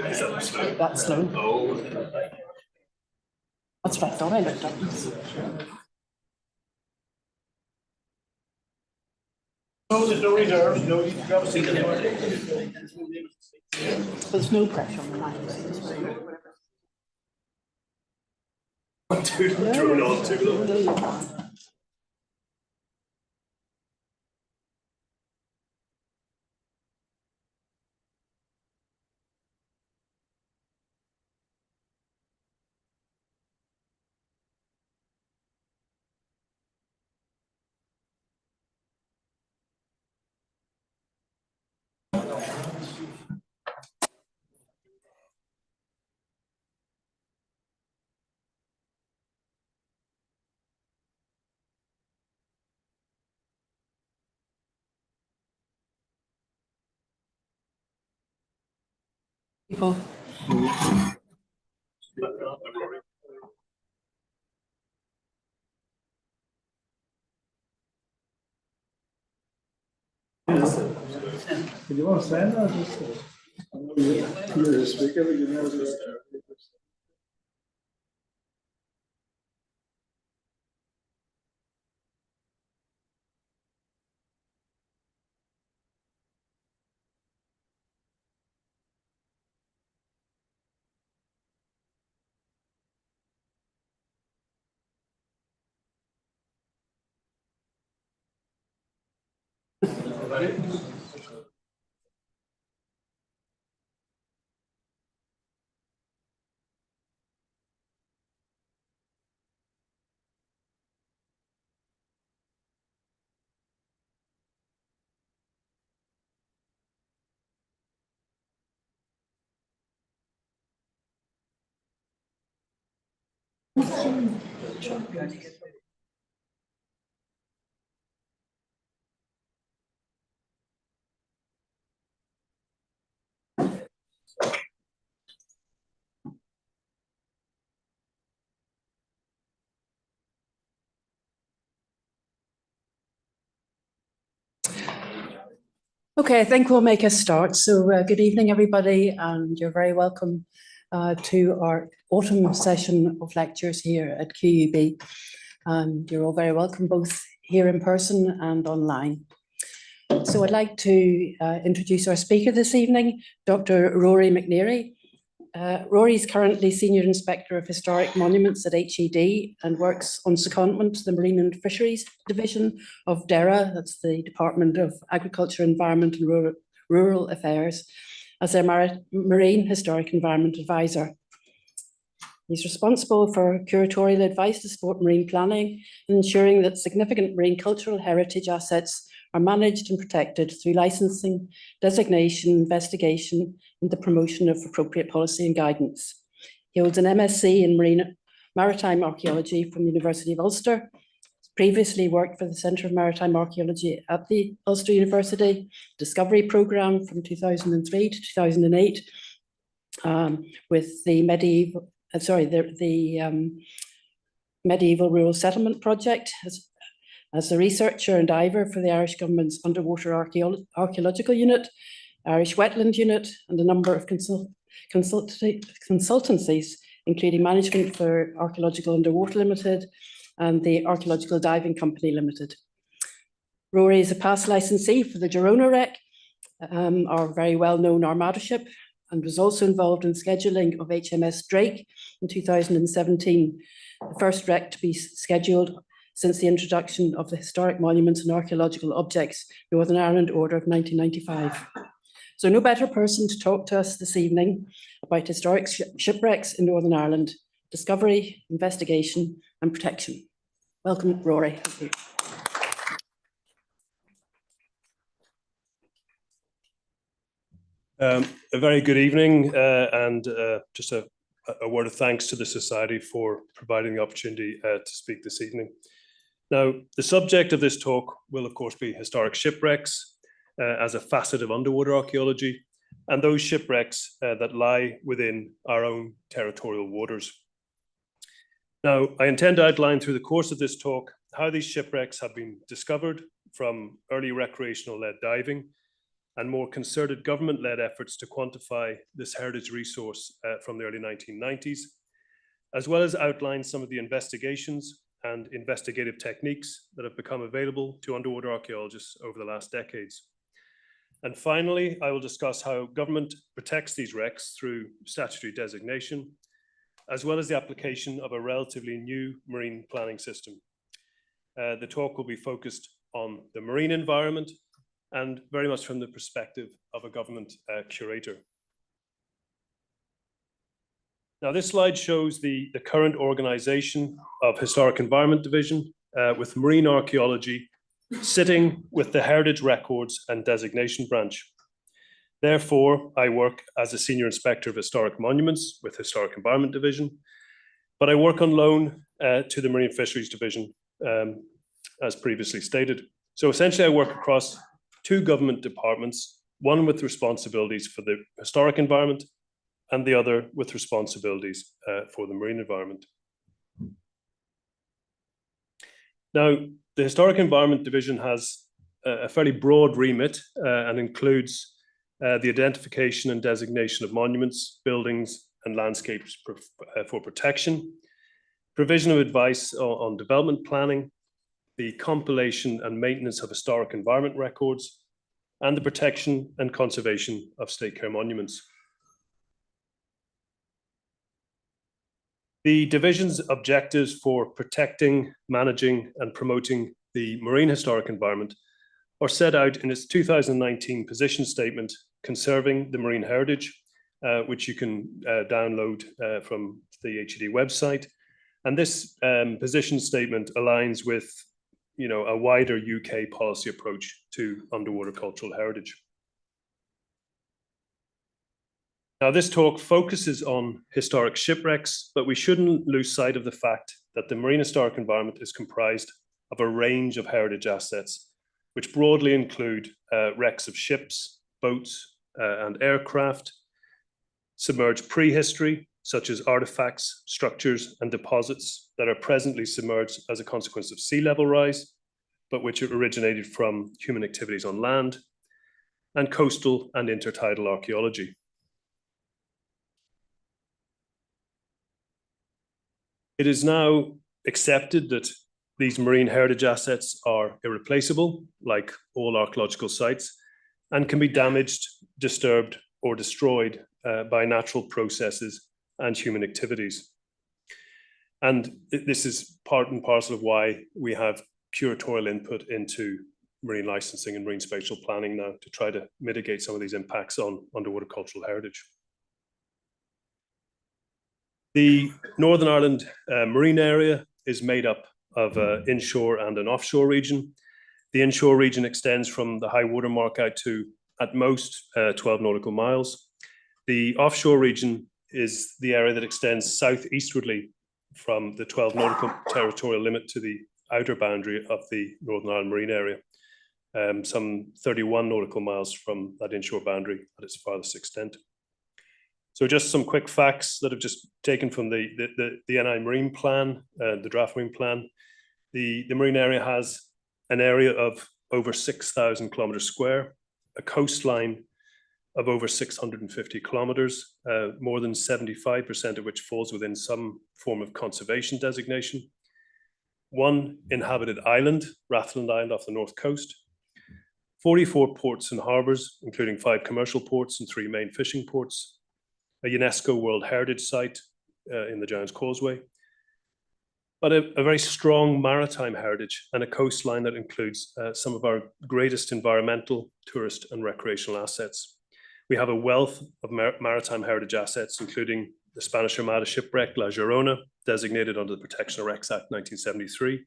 Is that slow? That's slow. Oh. That's what I thought I looked up. No, there's no reserves. No, you can grab a seat anywhere. There's no pressure on the line. Drone on too long. People. Do you want to stand or just you're a speaker, but you know Okay, I think we'll make a start. So good evening, everybody, and you're very welcome to our autumn session of lectures here at QUB. And you're all very welcome, both here in person and online. So I'd like to introduce our speaker this evening, Dr. Rory McNeary. Rory is currently Senior Inspector of Historic Monuments at HED and works on secondment to the Marine and Fisheries Division of DERA, that's the Department of Agriculture, Environment and Rural Affairs, as their Marine Historic Environment Advisor. He's responsible for curatorial advice to support marine planning and ensuring that significant marine cultural heritage assets are managed and protected through licensing, designation, investigation, and the promotion of appropriate policy and guidance. He holds an MSc in Maritime Archaeology from the University of Ulster. He's previously worked for the Centre of Maritime Archaeology at the Ulster University Discovery Programme from 2003 to 2008 with the Medieval Rural Settlement Project as a researcher and diver for the Irish Government's Underwater Archaeological Unit, Irish Wetland Unit, and a number of consultancies, including Management for Archaeological Underwater Limited and the Archaeological Diving Company Limited. Rory is a past licensee for the Girona wreck, our very well-known Armada ship, and was also involved in scheduling of HMS Drake in 2017, the first wreck to be scheduled since the introduction of the Historic Monuments and Archaeological Objects Northern Ireland Order of 1995. So no better person to talk to us this evening about historic shipwrecks in Northern Ireland, discovery, investigation and protection. Welcome, Rory. A very good evening and just a word of thanks to the Society for providing the opportunity to speak this evening. Now, the subject of this talk will, of course, be historic shipwrecks as a facet of underwater archaeology, and those shipwrecks that lie within our own territorial waters. Now, I intend to outline through the course of this talk how these shipwrecks have been discovered from early recreational-led diving, and more concerted government-led efforts to quantify this heritage resource from the early 1990s, as well as outline some of the investigations and investigative techniques that have become available to underwater archaeologists over the last decades. And finally, I will discuss how government protects these wrecks through statutory designation, as well as the application of a relatively new marine planning system. The talk will be focused on the marine environment and very much from the perspective of a government curator. Now, this slide shows the current organization of Historic Environment Division with marine archaeology sitting with the Heritage Records and Designation branch. Therefore, I work as a Senior Inspector of Historic Monuments with Historic Environment Division, but I work on loan to the Marine Fisheries Division, as previously stated. So essentially, I work across two government departments, one with responsibilities for the historic environment and the other with responsibilities for the marine environment. Now, the Historic Environment Division has a fairly broad remit and includes the identification and designation of monuments, buildings, and landscapes for protection, provision of advice on development planning, the compilation and maintenance of historic environment records, and the protection and conservation of state care monuments. The division's objectives for protecting, managing, and promoting the marine historic environment are set out in its 2019 position statement, Conserving the Marine Heritage, which you can download from the HED website. And this position statement aligns with a wider UK policy approach to underwater cultural heritage. Now, this talk focuses on historic shipwrecks, but we shouldn't lose sight of the fact that the marine historic environment is comprised of a range of heritage assets, which broadly include wrecks of ships, boats, and aircraft, submerged prehistory, such as artifacts, structures, and deposits that are presently submerged as a consequence of sea level rise, but which originated from human activities on land, and coastal and intertidal archaeology. It is now accepted that these marine heritage assets are irreplaceable, like all archaeological sites, and can be damaged, disturbed, or destroyed by natural processes and human activities. And this is part and parcel of why we have curatorial input into marine licensing and marine spatial planning now to try to mitigate some of these impacts on underwater cultural heritage. The Northern Ireland marine area is made up of an inshore and an offshore region. The inshore region extends from the high water mark out to, at most, 12 nautical miles. The offshore region is the area that extends southeastwardly from the 12 nautical territorial limit to the outer boundary of the Northern Ireland marine area, some 31 nautical miles from that inshore boundary at its farthest extent. So just some quick facts that I've just taken from the NI Marine Plan, the draft marine plan. The marine area has an area of over 6,000 kilometers square, a coastline of over 650 kilometers, more than 75% of which falls within some form of conservation designation. One inhabited island, Rathland Island off the north coast, 44 ports and harbours, including 5 commercial ports and 3 main fishing ports, a UNESCO World Heritage Site in the Giant's Causeway, but a very strong maritime heritage and a coastline that includes some of our greatest environmental, tourist and recreational assets. We have a wealth of maritime heritage assets, including the Spanish Armada shipwreck La Llorona, designated under the Protection of Wrecks Act 1973,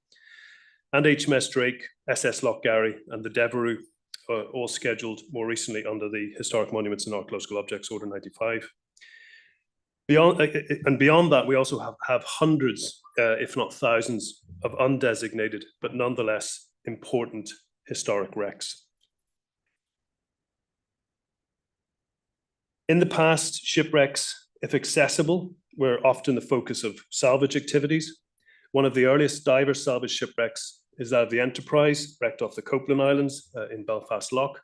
and HMS Drake, SS Lochgarry, and the Devereux, all scheduled more recently under the Historic Monuments and Archaeological Objects Order 95. Beyond that, we also have hundreds, if not thousands, of undesignated, but nonetheless important historic wrecks. In the past, shipwrecks, if accessible, were often the focus of salvage activities. One of the earliest diver salvage shipwrecks is that of the Enterprise, wrecked off the Copeland Islands in Belfast Lough.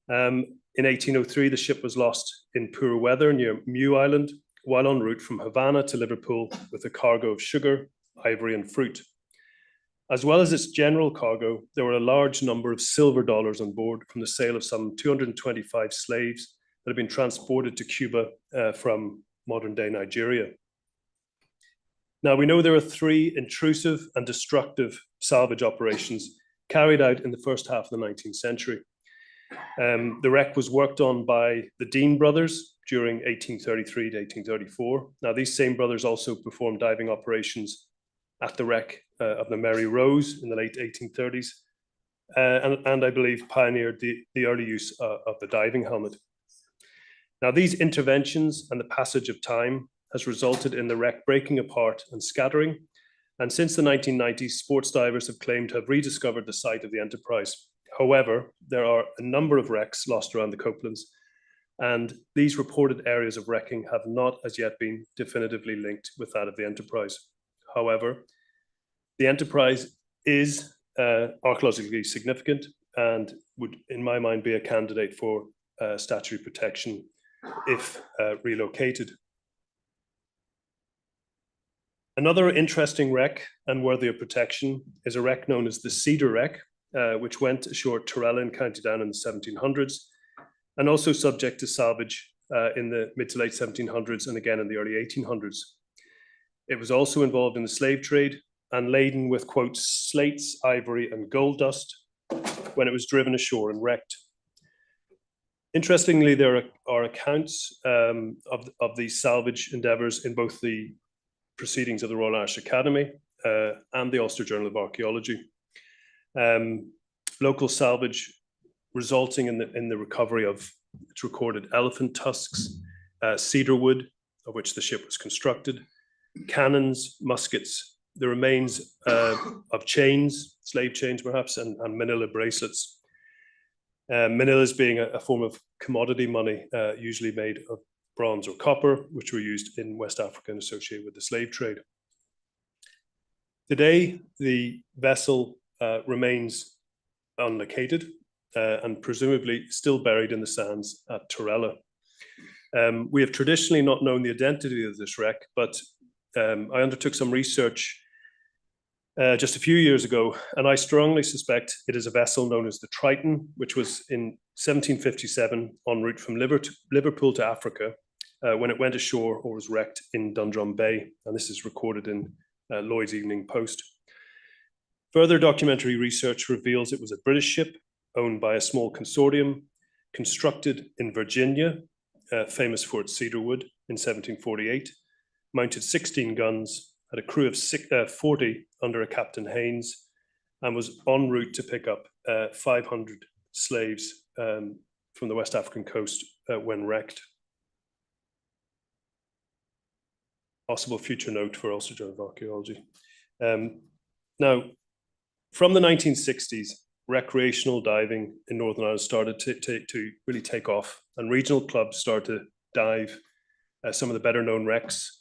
In 1803, the ship was lost in poor weather near Mew Island, while en route from Havana to Liverpool with a cargo of sugar, ivory, and fruit. As well as its general cargo, there were a large number of silver dollars on board from the sale of some 225 slaves that had been transported to Cuba from modern-day Nigeria. Now, we know there are 3 intrusive and destructive salvage operations carried out in the first half of the 19th century. The wreck was worked on by the Dean brothers during 1833 to 1834. Now, these same brothers also performed diving operations at the wreck of the Mary Rose in the late 1830s, and I believe pioneered the early use of the diving helmet. Now, these interventions and the passage of time has resulted in the wreck breaking apart and scattering. And since the 1990s, sports divers have claimed to have rediscovered the site of the Enterprise. However, there are a number of wrecks lost around the Copelands, and these reported areas of wrecking have not as yet been definitively linked with that of the Enterprise. However, the Enterprise is archaeologically significant and would, in my mind, be a candidate for statutory protection if relocated. Another interesting wreck and worthy of protection is a wreck known as the Cedar Wreck, which went ashore at Torella in County Down in the 1700s, and also subject to salvage in the mid to late 1700s and again in the early 1800s. It was also involved in the slave trade and laden with, quote, slates, ivory, and gold dust when it was driven ashore and wrecked. Interestingly, there are accounts of these salvage endeavours in both the proceedings of the Royal Irish Academy and the Ulster Journal of Archaeology. Local salvage resulting in the recovery of, it's recorded, elephant tusks, cedar wood, of which the ship was constructed, cannons, muskets, the remains of chains, slave chains perhaps, and manila bracelets. Manillas being a form of commodity money, usually made of bronze or copper, which were used in West Africa and associated with the slave trade. Today, the vessel remains unlocated and presumably still buried in the sands at Torella. We have traditionally not known the identity of this wreck, but I undertook some research just a few years ago, and I strongly suspect it is a vessel known as the Triton, which was in 1757 en route from Liverpool to Africa when it went ashore or was wrecked in Dundrum Bay. And this is recorded in Lloyd's Evening Post. Further documentary research reveals it was a British ship owned by a small consortium, constructed in Virginia, famous for its cedar wood, in 1748, mounted 16 guns, had a crew of 40 under a Captain Haynes, and was en route to pick up 500 slaves from the West African coast when wrecked. Possible future note for Ulster Journal of Archaeology. Now, from the 1960s, recreational diving in Northern Ireland started to really take off, and regional clubs started to dive some of the better known wrecks,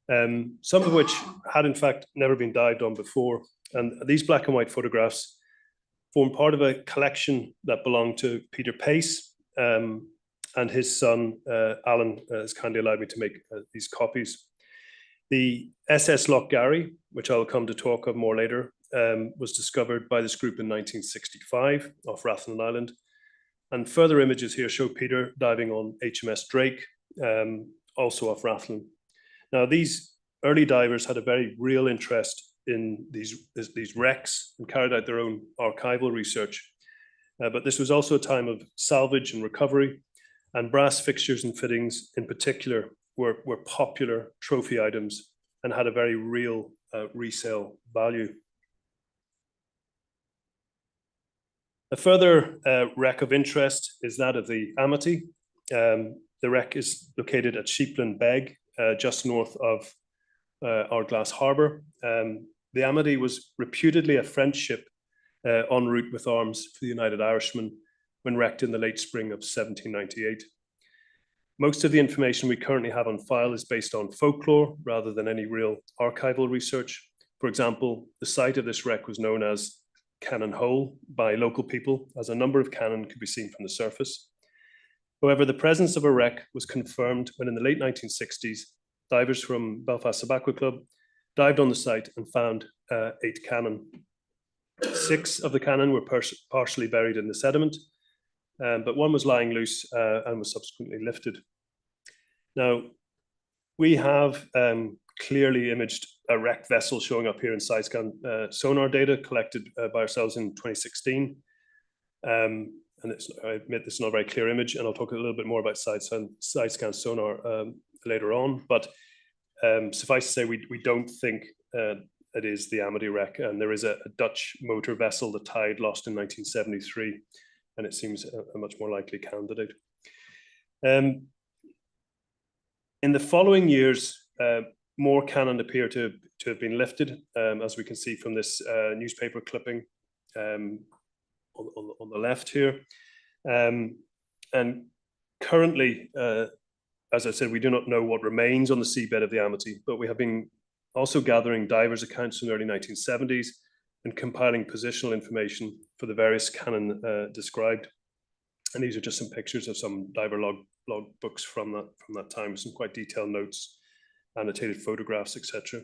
some of which had in fact never been dived on before. And these black and white photographs form part of a collection that belonged to Peter Pace, and his son, Alan, has kindly allowed me to make these copies. The SS Lochgarry, which I'll come to talk of more later, was discovered by this group in 1965 off Rathlin Island. And further images here show Peter diving on HMS Drake, also off Rathlin. Now, these early divers had a very real interest in these wrecks and carried out their own archival research. But this was also a time of salvage and recovery, and brass fixtures and fittings in particular were popular trophy items and had a very real resale value. A further wreck of interest is that of the Amity. The wreck is located at Sheepland Beg, just north of Ardglass Harbour. The Amity was reputedly a French ship en route with arms for the United Irishmen when wrecked in the late spring of 1798. Most of the information we currently have on file is based on folklore rather than any real archival research. For example, the site of this wreck was known as Cannon Hole by local people, as a number of cannon could be seen from the surface. However, the presence of a wreck was confirmed when in the late 1960s, divers from Belfast Tobacco Club dived on the site and found 8 cannon. 6 of the cannon were partially buried in the sediment, but one was lying loose and was subsequently lifted. Now, we have clearly imaged a wrecked vessel showing up here in side scan sonar data collected by ourselves in 2016. And I admit this is not a very clear image, and I'll talk a little bit more about side scan sonar later on. But suffice to say, we don't think it is the Amity wreck, and there is a Dutch motor vessel, the Tide, lost in 1973, and it seems a much more likely candidate. In the following years, more cannon appear to have been lifted, as we can see from this newspaper clipping on the left here. And currently, as I said, we do not know what remains on the seabed of the Amity, but we have been also gathering divers' accounts from the early 1970s and compiling positional information for the various cannon described. And these are just some pictures of some diver log books from that time, with some quite detailed notes, annotated photographs, etc.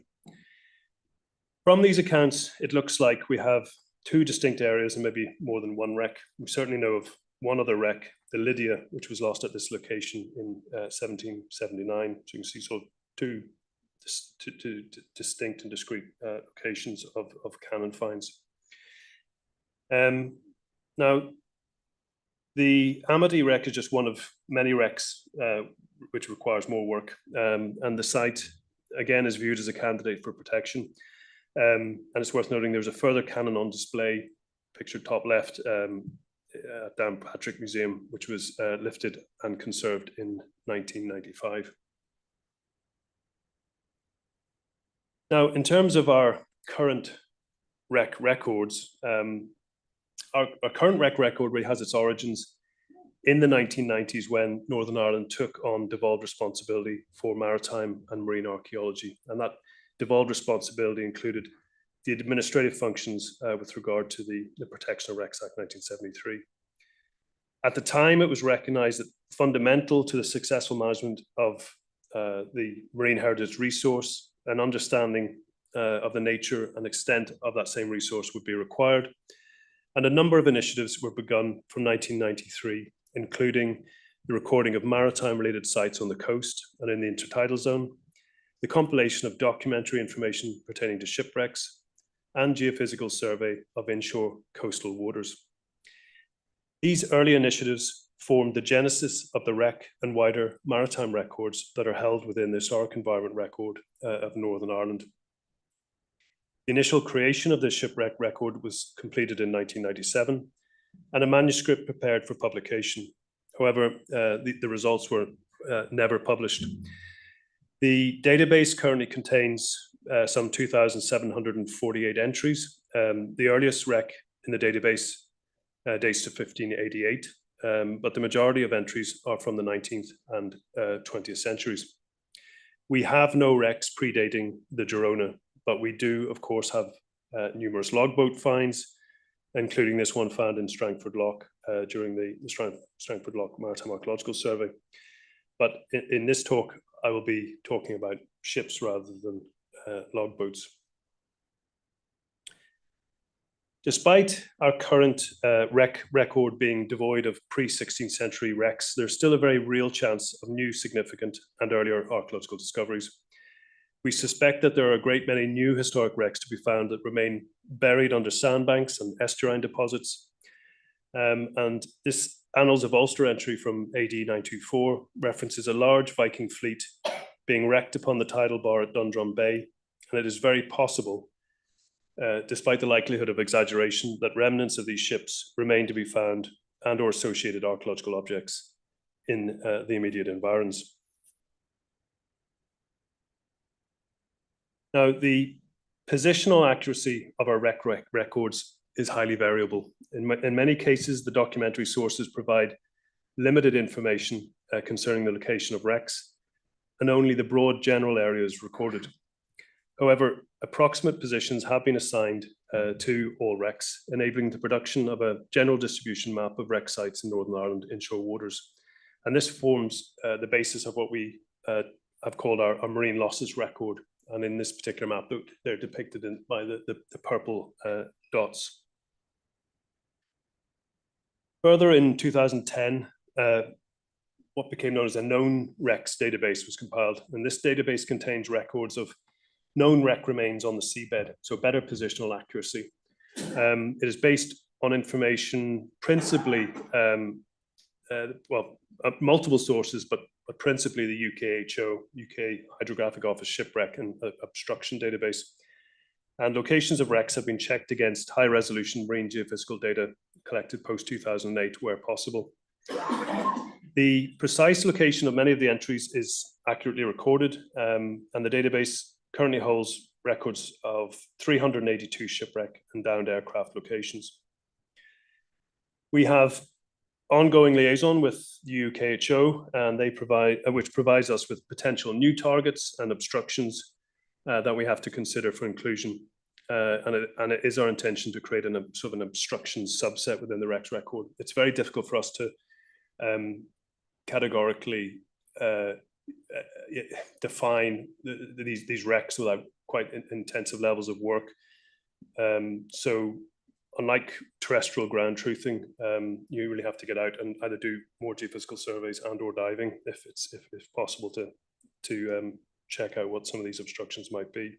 From these accounts, it looks like we have 2 distinct areas and maybe more than one wreck. We certainly know of one other wreck, the Lydia, which was lost at this location in 1779. So you can see sort of two distinct and discrete locations of cannon finds. Now, the Amity wreck is just one of many wrecks which requires more work, and the site again is viewed as a candidate for protection. And it's worth noting there's a further cannon on display, pictured top left, at Downpatrick Museum, which was lifted and conserved in 1995. Now, in terms of our current wreck records, our current wreck record really has its origins in the 1990s, when Northern Ireland took on devolved responsibility for maritime and marine archaeology. And that devolved responsibility included the administrative functions with regard to the Protection of Wrecks Act 1973. At the time, it was recognized that fundamental to the successful management of the marine heritage resource, an understanding of the nature and extent of that same resource would be required. And a number of initiatives were begun from 1993, including the recording of maritime-related sites on the coast and in the intertidal zone, the compilation of documentary information pertaining to shipwrecks, and geophysical survey of inshore coastal waters. These early initiatives formed the genesis of the wreck and wider maritime records that are held within the Historic Environment Record of Northern Ireland. The initial creation of the shipwreck record was completed in 1997, and a manuscript prepared for publication. However, the results were never published. The database currently contains some 2,748 entries. The earliest wreck in the database dates to 1588, but the majority of entries are from the 19th and 20th centuries. We have no wrecks predating the Girona, but we do, of course, have numerous logboat finds, including this one found in Strangford Lough during the Strangford Lough Maritime Archaeological Survey. But in this talk, I will be talking about ships rather than logboats. Despite our current wreck record being devoid of pre-16th century wrecks, there's still a very real chance of new significant and earlier archaeological discoveries. We suspect that there are a great many new historic wrecks to be found that remain buried under sandbanks and estuarine deposits. And this Annals of Ulster entry from AD 924 references a large Viking fleet being wrecked upon the tidal bar at Dundrum Bay. And it is very possible, despite the likelihood of exaggeration, that remnants of these ships remain to be found and or associated archaeological objects in the immediate environs. Now, the positional accuracy of our wreck records is highly variable. In many cases, the documentary sources provide limited information concerning the location of wrecks, and only the broad general area is recorded. However, approximate positions have been assigned to all wrecks, enabling the production of a general distribution map of wreck sites in Northern Ireland inshore waters. And this forms the basis of what we have called our marine losses record. And in this particular map, they're depicted by the purple dots. Further, in 2010, what became known as a known wrecks database was compiled. And this database contains records of known wreck remains on the seabed, so better positional accuracy. It is based on information principally, multiple sources, but principally the UKHO, UK Hydrographic Office Shipwreck and Obstruction Database. And locations of wrecks have been checked against high-resolution marine geophysical data collected post-2008 where possible. The precise location of many of the entries is accurately recorded, and the database currently holds records of 382 shipwreck and downed aircraft locations. We have ongoing liaison with the UKHO, and they which provides us with potential new targets and obstructions that we have to consider for inclusion. And it is our intention to create sort of an obstruction subset within the wrecks record. It's very difficult for us to categorically define these wrecks without quite intensive levels of work. So unlike terrestrial ground truthing, you really have to get out and either do more geophysical surveys and or diving if possible to check out what some of these obstructions might be.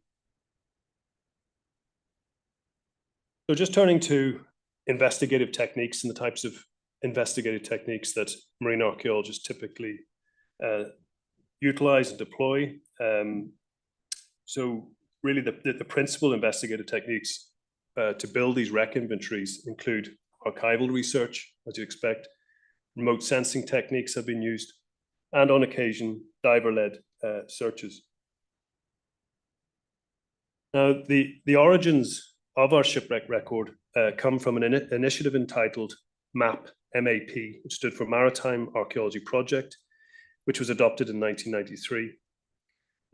So just turning to investigative techniques and the types of investigative techniques that marine archaeologists typically utilize and deploy. So really the principal investigative techniques to build these wreck inventories include archival research, as you expect, remote sensing techniques have been used, and on occasion, diver-led searches. Now, the origins of our shipwreck record come from an initiative entitled MAP, M-A-P, which stood for Maritime Archaeology Project, which was adopted in 1993.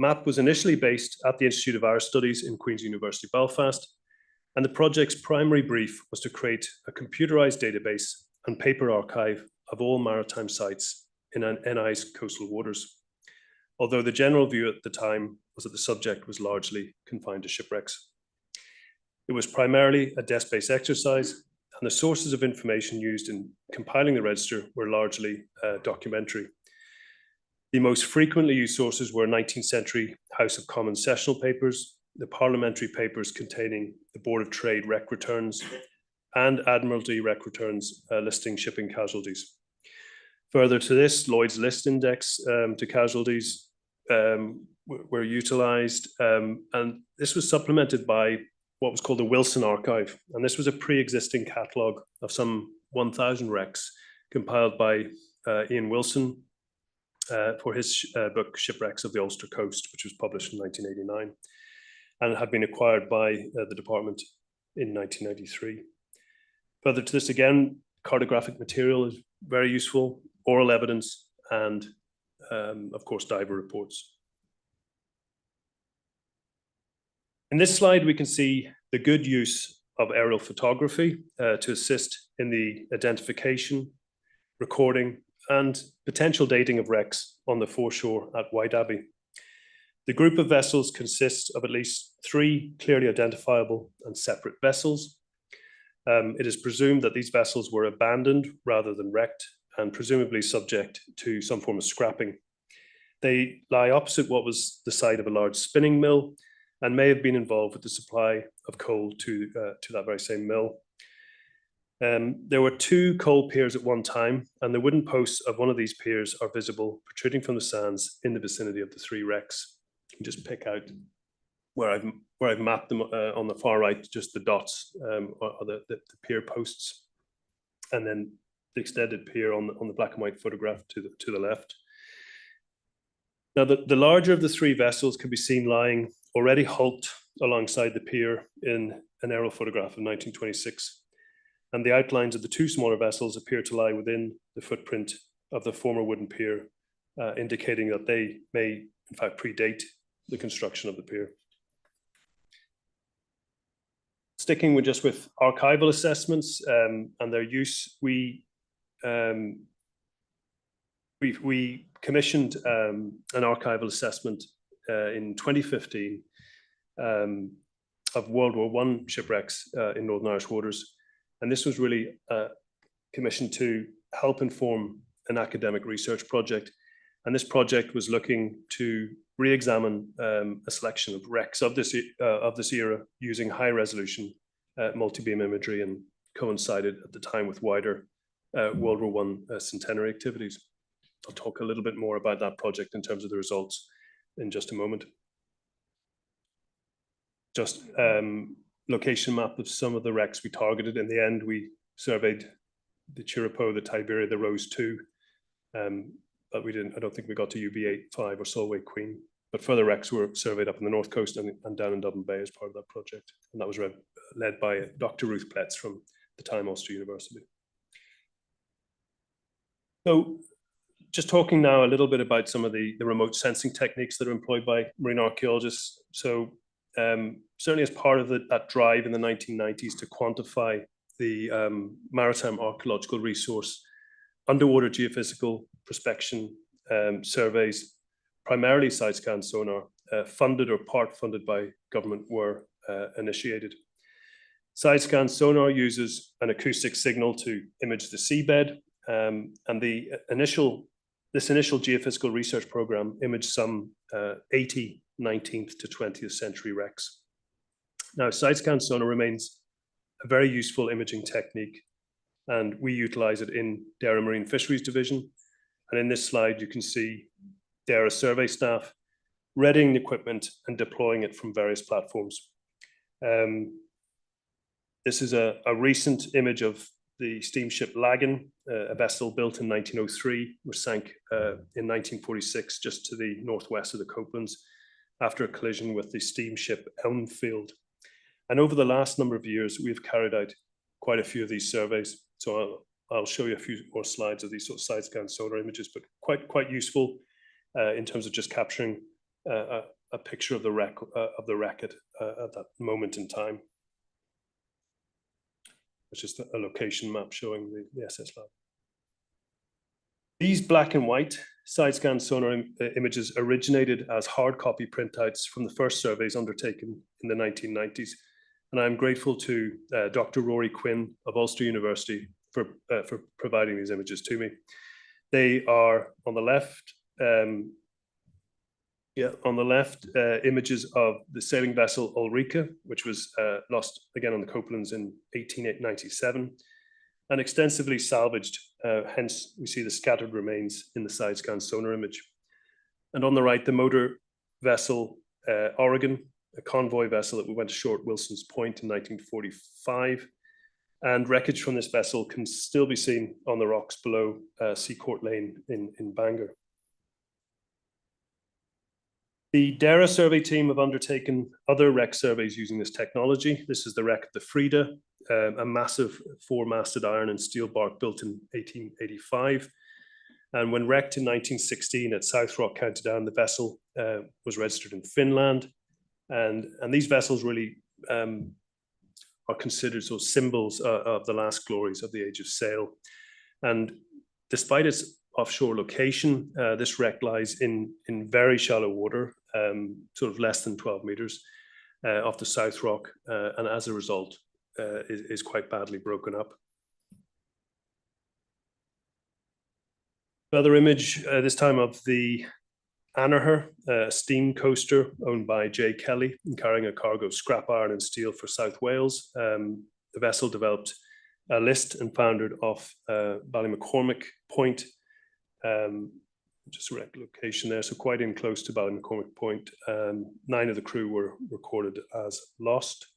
MAP was initially based at the Institute of Irish Studies in Queen's University, Belfast, and the project's primary brief was to create a computerized database and paper archive of all maritime sites in NI's coastal waters. Although the general view at the time was that the subject was largely confined to shipwrecks. It was primarily a desk-based exercise, and the sources of information used in compiling the register were largely documentary. The most frequently used sources were 19th century House of Commons sessional papers, the parliamentary papers containing the Board of Trade rec returns, and Admiralty rec returns listing shipping casualties. Further to this, Lloyd's List Index to casualties were utilised, and this was supplemented by what was called the Wilson Archive. And this was a pre-existing catalogue of some 1,000 wrecks compiled by Ian Wilson for his book Shipwrecks of the Ulster Coast, which was published in 1989 and had been acquired by the department in 1993. Further to this, again, cartographic material is very useful, oral evidence, and of course, diver reports. In this slide, we can see the good use of aerial photography to assist in the identification, recording, and potential dating of wrecks on the foreshore at White Abbey. The group of vessels consists of at least 3 clearly identifiable and separate vessels. It is presumed that these vessels were abandoned rather than wrecked and presumably subject to some form of scrapping. They lie opposite what was the site of a large spinning mill and may have been involved with the supply of coal to that very same mill. There were 2 coal piers at one time, and the wooden posts of one of these piers are visible protruding from the sands in the vicinity of the 3 wrecks. You can just pick out where I've mapped them on the far right, just the dots are the pier posts, and then the extended pier on the black and white photograph to the left. Now, the larger of the 3 vessels can be seen lying already hulked alongside the pier in an aerial photograph of 1926. And the outlines of the 2 smaller vessels appear to lie within the footprint of the former wooden pier, indicating that they may, in fact, predate the construction of the pier. sticking with archival assessments and their use, we commissioned an archival assessment in 2015 of World War I shipwrecks in Northern Irish waters. And this was really commissioned to help inform an academic research project. And this project was looking to re-examine a selection of wrecks of this era using high resolution multi-beam imagery, and coincided at the time with wider World War I centenary activities. I'll talk a little bit more about that project in terms of the results in just a moment. Just location map of some of the wrecks we targeted. In the end, we surveyed the Chirapo, the Tiberia, the Rose 2, but I don't think we got to UB85 or Solway Queen. But further wrecks were surveyed up in the North Coast and down in Dublin Bay as part of that project. And that was led by Dr. Ruth Pletz from the time Ulster University. So just talking now a little bit about some of the remote sensing techniques that are employed by marine archaeologists. So certainly as part of that drive in the 1990s to quantify the maritime archaeological resource, underwater geophysical prospection surveys, primarily side-scan sonar, funded or part funded by government, were initiated. Side-scan sonar uses an acoustic signal to image the seabed, and this initial geophysical research program imaged some 80 19th to 20th century wrecks. Now, side-scan sonar remains a very useful imaging technique, and we utilize it in DAERA Marine Fisheries Division. And in this slide, you can see DAERA survey staff readying the equipment and deploying it from various platforms. This is a recent image of the steamship Lagan, a vessel built in 1903, which sank in 1946 just to the northwest of the Copelands after a collision with the steamship Elmfield. And over the last number of years, we've carried out quite a few of these surveys. So I'll show you a few more slides of these sort of side-scan sonar images, but quite useful in terms of just capturing a picture of the wreck at that moment in time. It's just a location map showing the SS Lab. These black and white side-scan sonar images originated as hard copy printouts from the first surveys undertaken in the 1990s. And I'm grateful to Dr. Rory Quinn of Ulster University for providing these images to me. They are on the left, images of the sailing vessel Ulrika, which was lost again on the Copelands in 1897 and extensively salvaged. Hence, we see the scattered remains in the side-scan sonar image. And on the right, the motor vessel Oregon, a convoy vessel that we went ashore at Wilson's Point in 1945. And wreckage from this vessel can still be seen on the rocks below Seacourt Lane in Bangor. The DAERA survey team have undertaken other wreck surveys using this technology. This is the wreck of the Frida, a massive four-masted iron and steel bark built in 1885. And when wrecked in 1916 at South Rock, County Down, the vessel was registered in Finland. And these vessels really are considered sort of symbols of the last glories of the age of sail. And despite its offshore location, this wreck lies in very shallow water, sort of less than 12 meters off the South Rock, and as a result is quite badly broken up. Another image, this time of the Anaher, a steam coaster owned by J. Kelly and carrying a cargo of scrap iron and steel for South Wales. The vessel developed a list and foundered off Ballymaccormack Point. Just a wreck location there, so quite in close to Ballymaccormack Point. 9 of the crew were recorded as lost.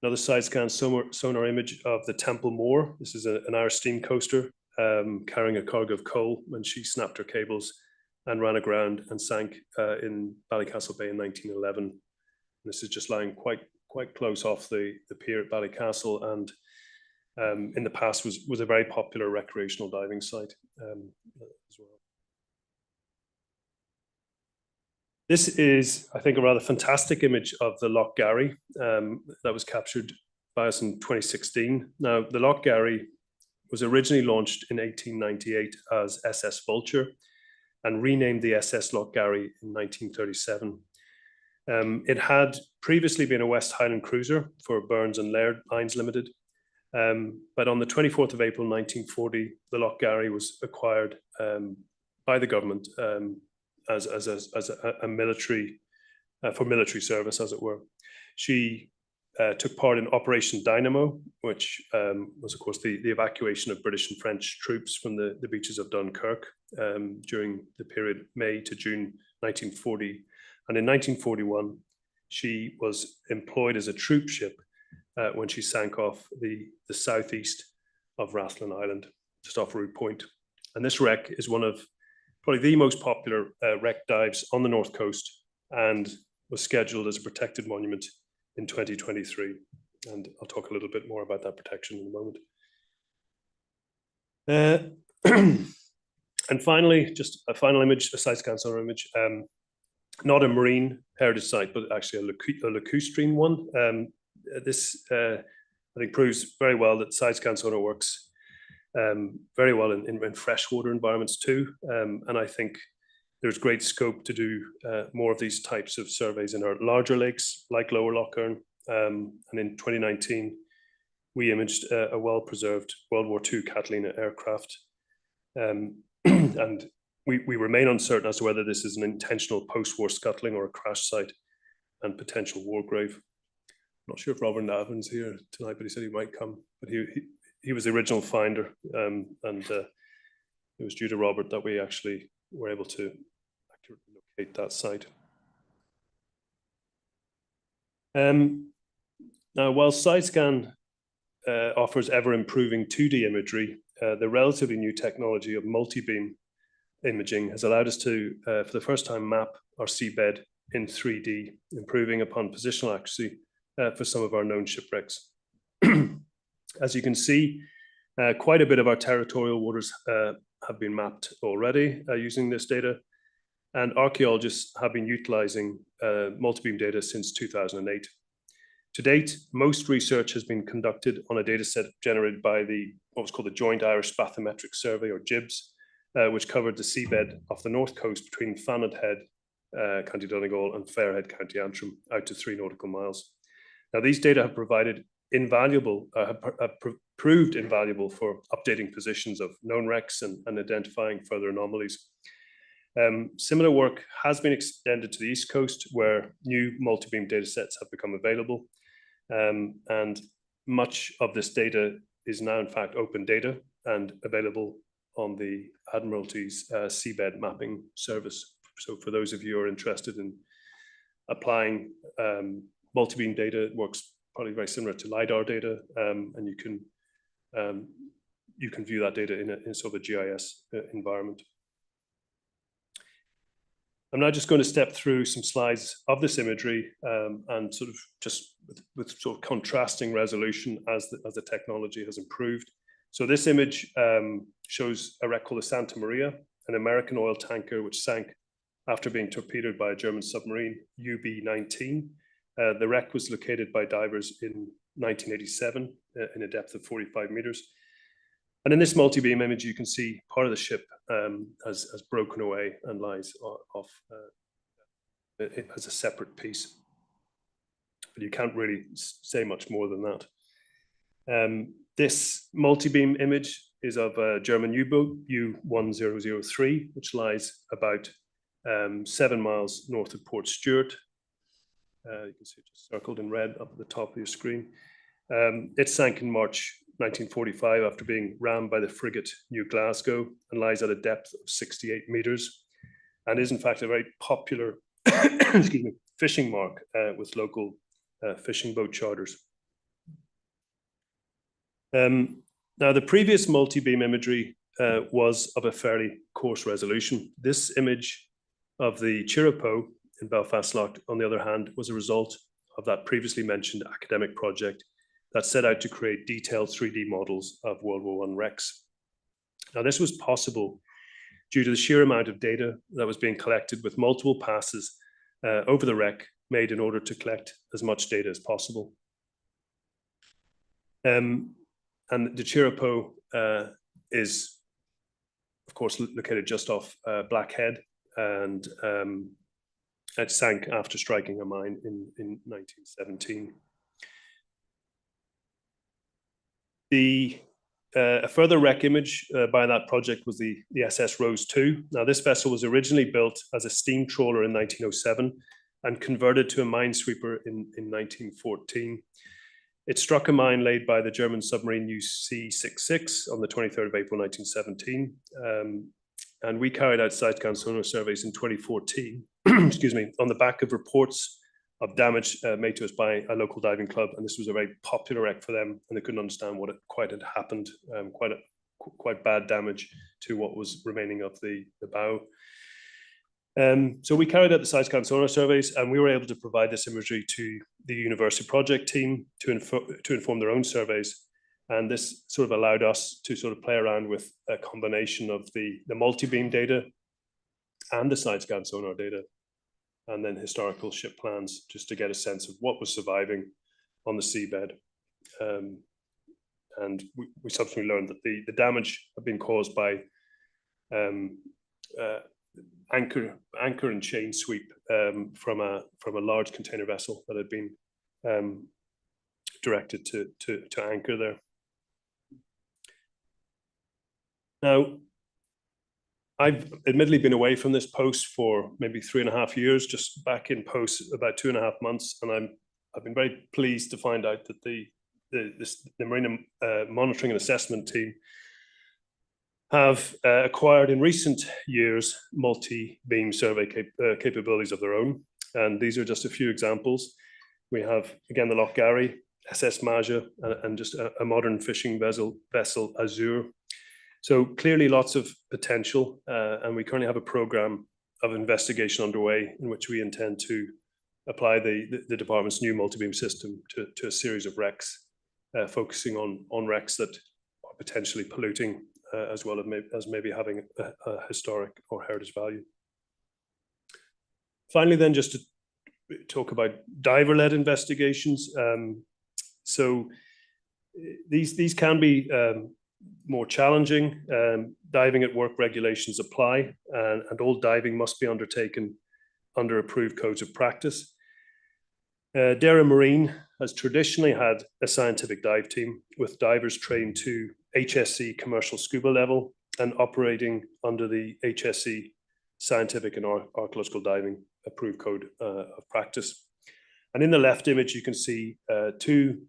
Another side-scan sonar image of the Temple Moor. This is an Irish steam coaster carrying a cargo of coal when she snapped her cables and ran aground and sank in Ballycastle Bay in 1911. And this is just lying quite close off the pier at Ballycastle, and in the past was a very popular recreational diving site as well. This is, I think, a rather fantastic image of the Loch Garry that was captured by us in 2016. Now, the Loch Garry was originally launched in 1898 as SS Vulture and renamed the SS Loch Garry in 1937. It had previously been a West Highland cruiser for Burns and Laird Lines Limited, but on the 24th of April 1940, the Loch Garry was acquired by the government as a military, for military service, as it were. She took part in Operation Dynamo, which was, of course, the evacuation of British and French troops from the beaches of Dunkirk during the period May to June 1940. And in 1941, she was employed as a troop ship when she sank off the southeast of Rathlin Island, just off Root Point. And this wreck is one of probably the most popular wreck dives on the North Coast and was scheduled as a protected monument in 2023. And I'll talk a little bit more about that protection in a moment. And finally, just a final image, a side scan sonar image, not a marine heritage site, but actually a lacustrine one. This, I think, proves very well that side scan sonar works very well in freshwater environments too. And I think there's great scope to do more of these types of surveys in our larger lakes, like Lower Loch Earn. And in 2019, we imaged a well-preserved World War II Catalina aircraft. And we remain uncertain as to whether this is an intentional post-war scuttling or a crash site and potential war grave. I'm not sure if Robert Navin's here tonight, but he said he might come. But he was the original finder, and it was due to Robert that we actually were able to accurately locate that site. Now, while SideScan offers ever-improving 2D imagery, the relatively new technology of multi-beam imaging has allowed us to, for the first time, map our seabed in 3D, improving upon positional accuracy for some of our known shipwrecks. As you can see, quite a bit of our territorial waters have been mapped already using this data, and archaeologists have been utilizing multi-beam data since 2008. To date, most research has been conducted on a data set generated by what was called the Joint Irish Bathymetric Survey, or JIBS, which covered the seabed off the north coast between Fanad Head, County Donegal, and Fairhead, County Antrim, out to 3 nautical miles. Now, these data have provided proved invaluable for updating positions of known wrecks and identifying further anomalies. Similar work has been extended to the East Coast, where new multi-beam data sets have become available. And much of this data is now, in fact, open data and available on the Admiralty's seabed mapping service. So for those of you who are interested in applying multi-beam data, it works probably very similar to LiDAR data, and you can view that data in sort of a GIS environment. I'm now just going to step through some slides of this imagery and sort of just with sort of contrasting resolution as the technology has improved. So this image shows a wreck called the Santa Maria, an American oil tanker which sank after being torpedoed by a German submarine, UB-19. The wreck was located by divers in 1987 in a depth of 45 meters. And in this multi-beam image, you can see part of the ship has broken away and lies off as a separate piece. But you can't really say much more than that. This multi-beam image is of a German U-boat, U-1003, which lies about 7 miles north of Port Stewart. You can see it just circled in red up at the top of your screen. It sank in March 1945 after being rammed by the frigate New Glasgow and lies at a depth of 68 meters and is in fact a very popular excuse me, fishing mark with local fishing boat charters. Now, the previous multi-beam imagery was of a fairly coarse resolution. This image of the Chirapo in Belfast Lough, on the other hand, was a result of that previously mentioned academic project that set out to create detailed 3D models of World War I wrecks. Now, this was possible due to the sheer amount of data that was being collected with multiple passes over the wreck made in order to collect as much data as possible. And the Chirapo is, of course, located just off Blackhead, and it sank after striking a mine in 1917. A further wreck image by that project was the SS Rose II. Now, this vessel was originally built as a steam trawler in 1907 and converted to a minesweeper in 1914. It struck a mine laid by the German submarine UC-66 on the 23rd of April 1917. And we carried out side-scan sonar surveys in 2014, excuse me, on the back of reports of damage made to us by a local diving club, and this was a very popular wreck for them, and they couldn't understand what quite had happened. Quite bad damage to what was remaining of the bow. So we carried out the side-scan sonar surveys, and we were able to provide this imagery to the university project team to inform their own surveys. And this sort of allowed us to sort of play around with a combination of the multi-beam data and the side-scan sonar data, and then historical ship plans, just to get a sense of what was surviving on the seabed. And we subsequently learned that the damage had been caused by anchor and chain sweep from a large container vessel that had been directed to anchor there. Now, I've admittedly been away from this post for maybe 3.5 years, just back in post about 2.5 months, and I've been very pleased to find out that the Marine Monitoring and Assessment team have acquired in recent years multi-beam survey capabilities of their own, and these are just a few examples. We have again the Loch Garry, SS Maja, and just a modern fishing vessel Azure. So clearly lots of potential, and we currently have a program of investigation underway in which we intend to apply the department's new multi-beam system to a series of wrecks, focusing on wrecks that are potentially polluting, as well as maybe having a historic or heritage value. Finally, then, just to talk about diver-led investigations. So these can be more challenging. Diving at work regulations apply, and all diving must be undertaken under approved codes of practice. Dara Marine has traditionally had a scientific dive team with divers trained to HSE commercial scuba level and operating under the HSE scientific and archaeological diving approved code of practice. And in the left image, you can see two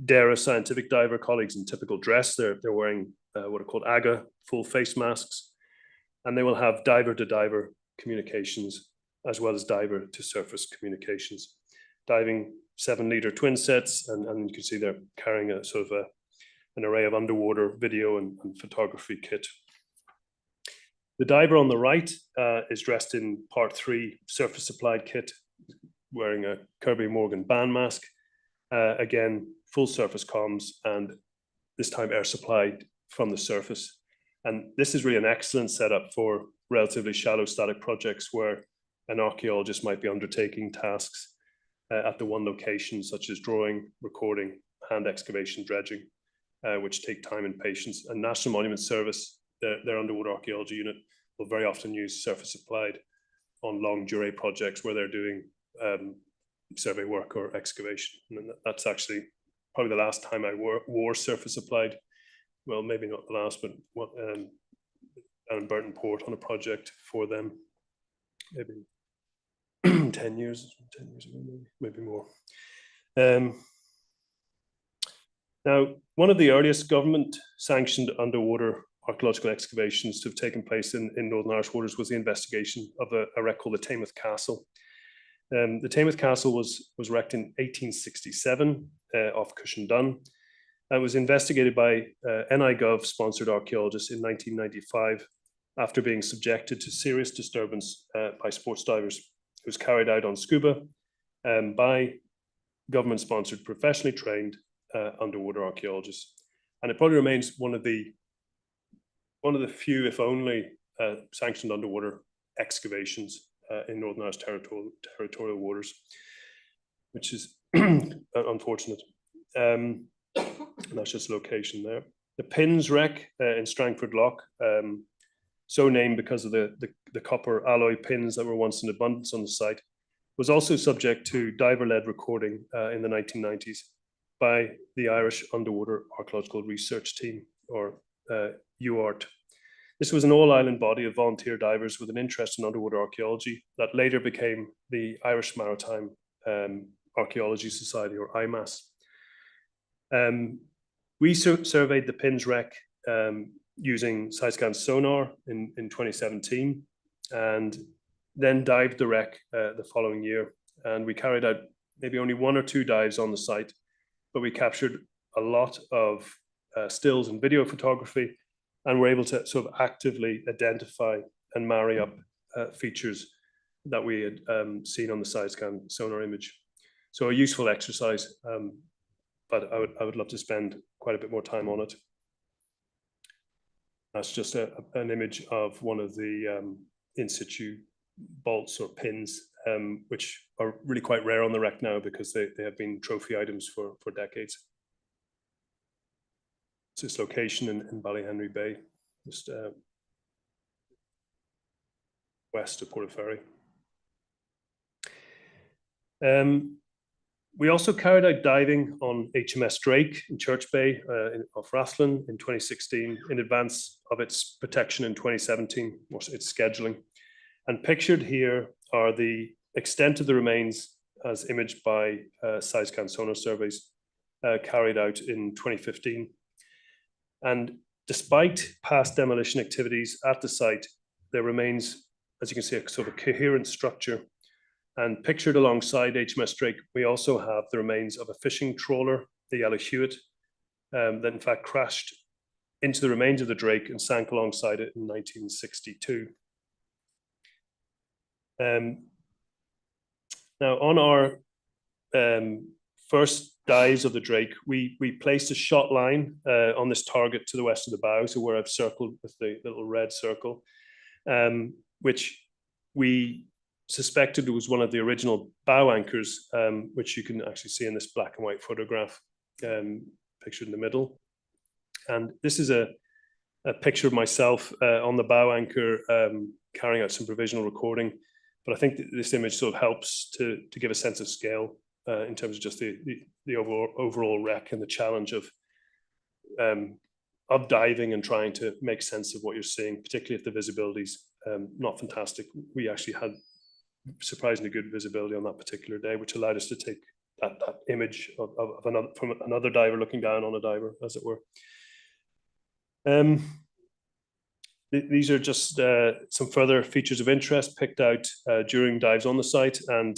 Dara scientific diver colleagues in typical dress. They're wearing what are called AGA full face masks, and they will have diver to diver communications as well as diver to surface communications. Diving 7-liter twin sets, and you can see they're carrying a sort of an array of underwater video and photography kit. The diver on the right is dressed in Part 3 surface supplied kit, wearing a Kirby Morgan band mask. Again, full surface comms, and this time air supplied from the surface. And this is really an excellent setup for relatively shallow static projects where an archaeologist might be undertaking tasks at the one location, such as drawing, recording, hand excavation, dredging, which take time and patience. And National Monument Service, their underwater archaeology unit, will very often use surface applied on long durée projects where they're doing survey work or excavation. And that's actually probably the last time I wore surface applied. Well, maybe not the last, but down in Burton Port on a project for them, maybe 10 years ago, maybe more. Now, one of the earliest government sanctioned underwater archaeological excavations to have taken place in Northern Irish waters was the investigation of a wreck called the Tamworth Castle. The Tamworth Castle was wrecked in 1867 off Cushendun. It was investigated by NI-Gov sponsored archaeologists in 1995 after being subjected to serious disturbance by sports divers. It was carried out on scuba by government sponsored professionally trained underwater archaeologists. And it probably remains one of the few, if only, sanctioned underwater excavations in Northern Irish territorial waters, which is unfortunate. And that's just location there. The Pins wreck in Strangford Lough, so named because of the copper alloy pins that were once in abundance on the site, was also subject to diver-led recording in the 1990s by the Irish Underwater Archaeological Research Team, or UART. This was an all-island body of volunteer divers with an interest in underwater archaeology that later became the Irish Maritime Archaeology Society, or IMAS. We surveyed the Pins wreck using side-scan sonar in 2017, and then dived the wreck the following year. And we carried out maybe only 1 or 2 dives on the site, but we captured a lot of stills and video photography, and were able to sort of actively identify and marry up features that we had seen on the side-scan sonar image. So a useful exercise, but I would love to spend quite a bit more time on it. That's just an image of one of the in situ bolts or pins, which are really quite rare on the wreck now because they have been trophy items for decades. It's this location in Ballyhenry Bay, just west of Portaferry. We also carried out diving on HMS Drake in Church Bay off Rathlin in 2016 in advance of its protection in 2017, or its scheduling. And pictured here are the extent of the remains as imaged by side-scan sonar surveys carried out in 2015. And despite past demolition activities at the site, there remains, as you can see, a sort of coherent structure. And pictured alongside HMS Drake, we also have the remains of a fishing trawler, the Yellow Hewitt, that in fact crashed into the remains of the Drake and sank alongside it in 1962. Now, on our first dives of the Drake, we placed a shot line on this target to the west of the bow, so where I've circled with the little red circle, which we suspected was one of the original bow anchors, which you can actually see in this black and white photograph pictured in the middle. And this is a picture of myself on the bow anchor carrying out some provisional recording. But I think this image sort of helps to give a sense of scale in terms of just the overall wreck and the challenge of diving and trying to make sense of what you're seeing, particularly if the visibility's not fantastic. We actually had surprisingly good visibility on that particular day, which allowed us to take that image of another diver looking down on a diver, as it were. These are just some further features of interest picked out during dives on the site. And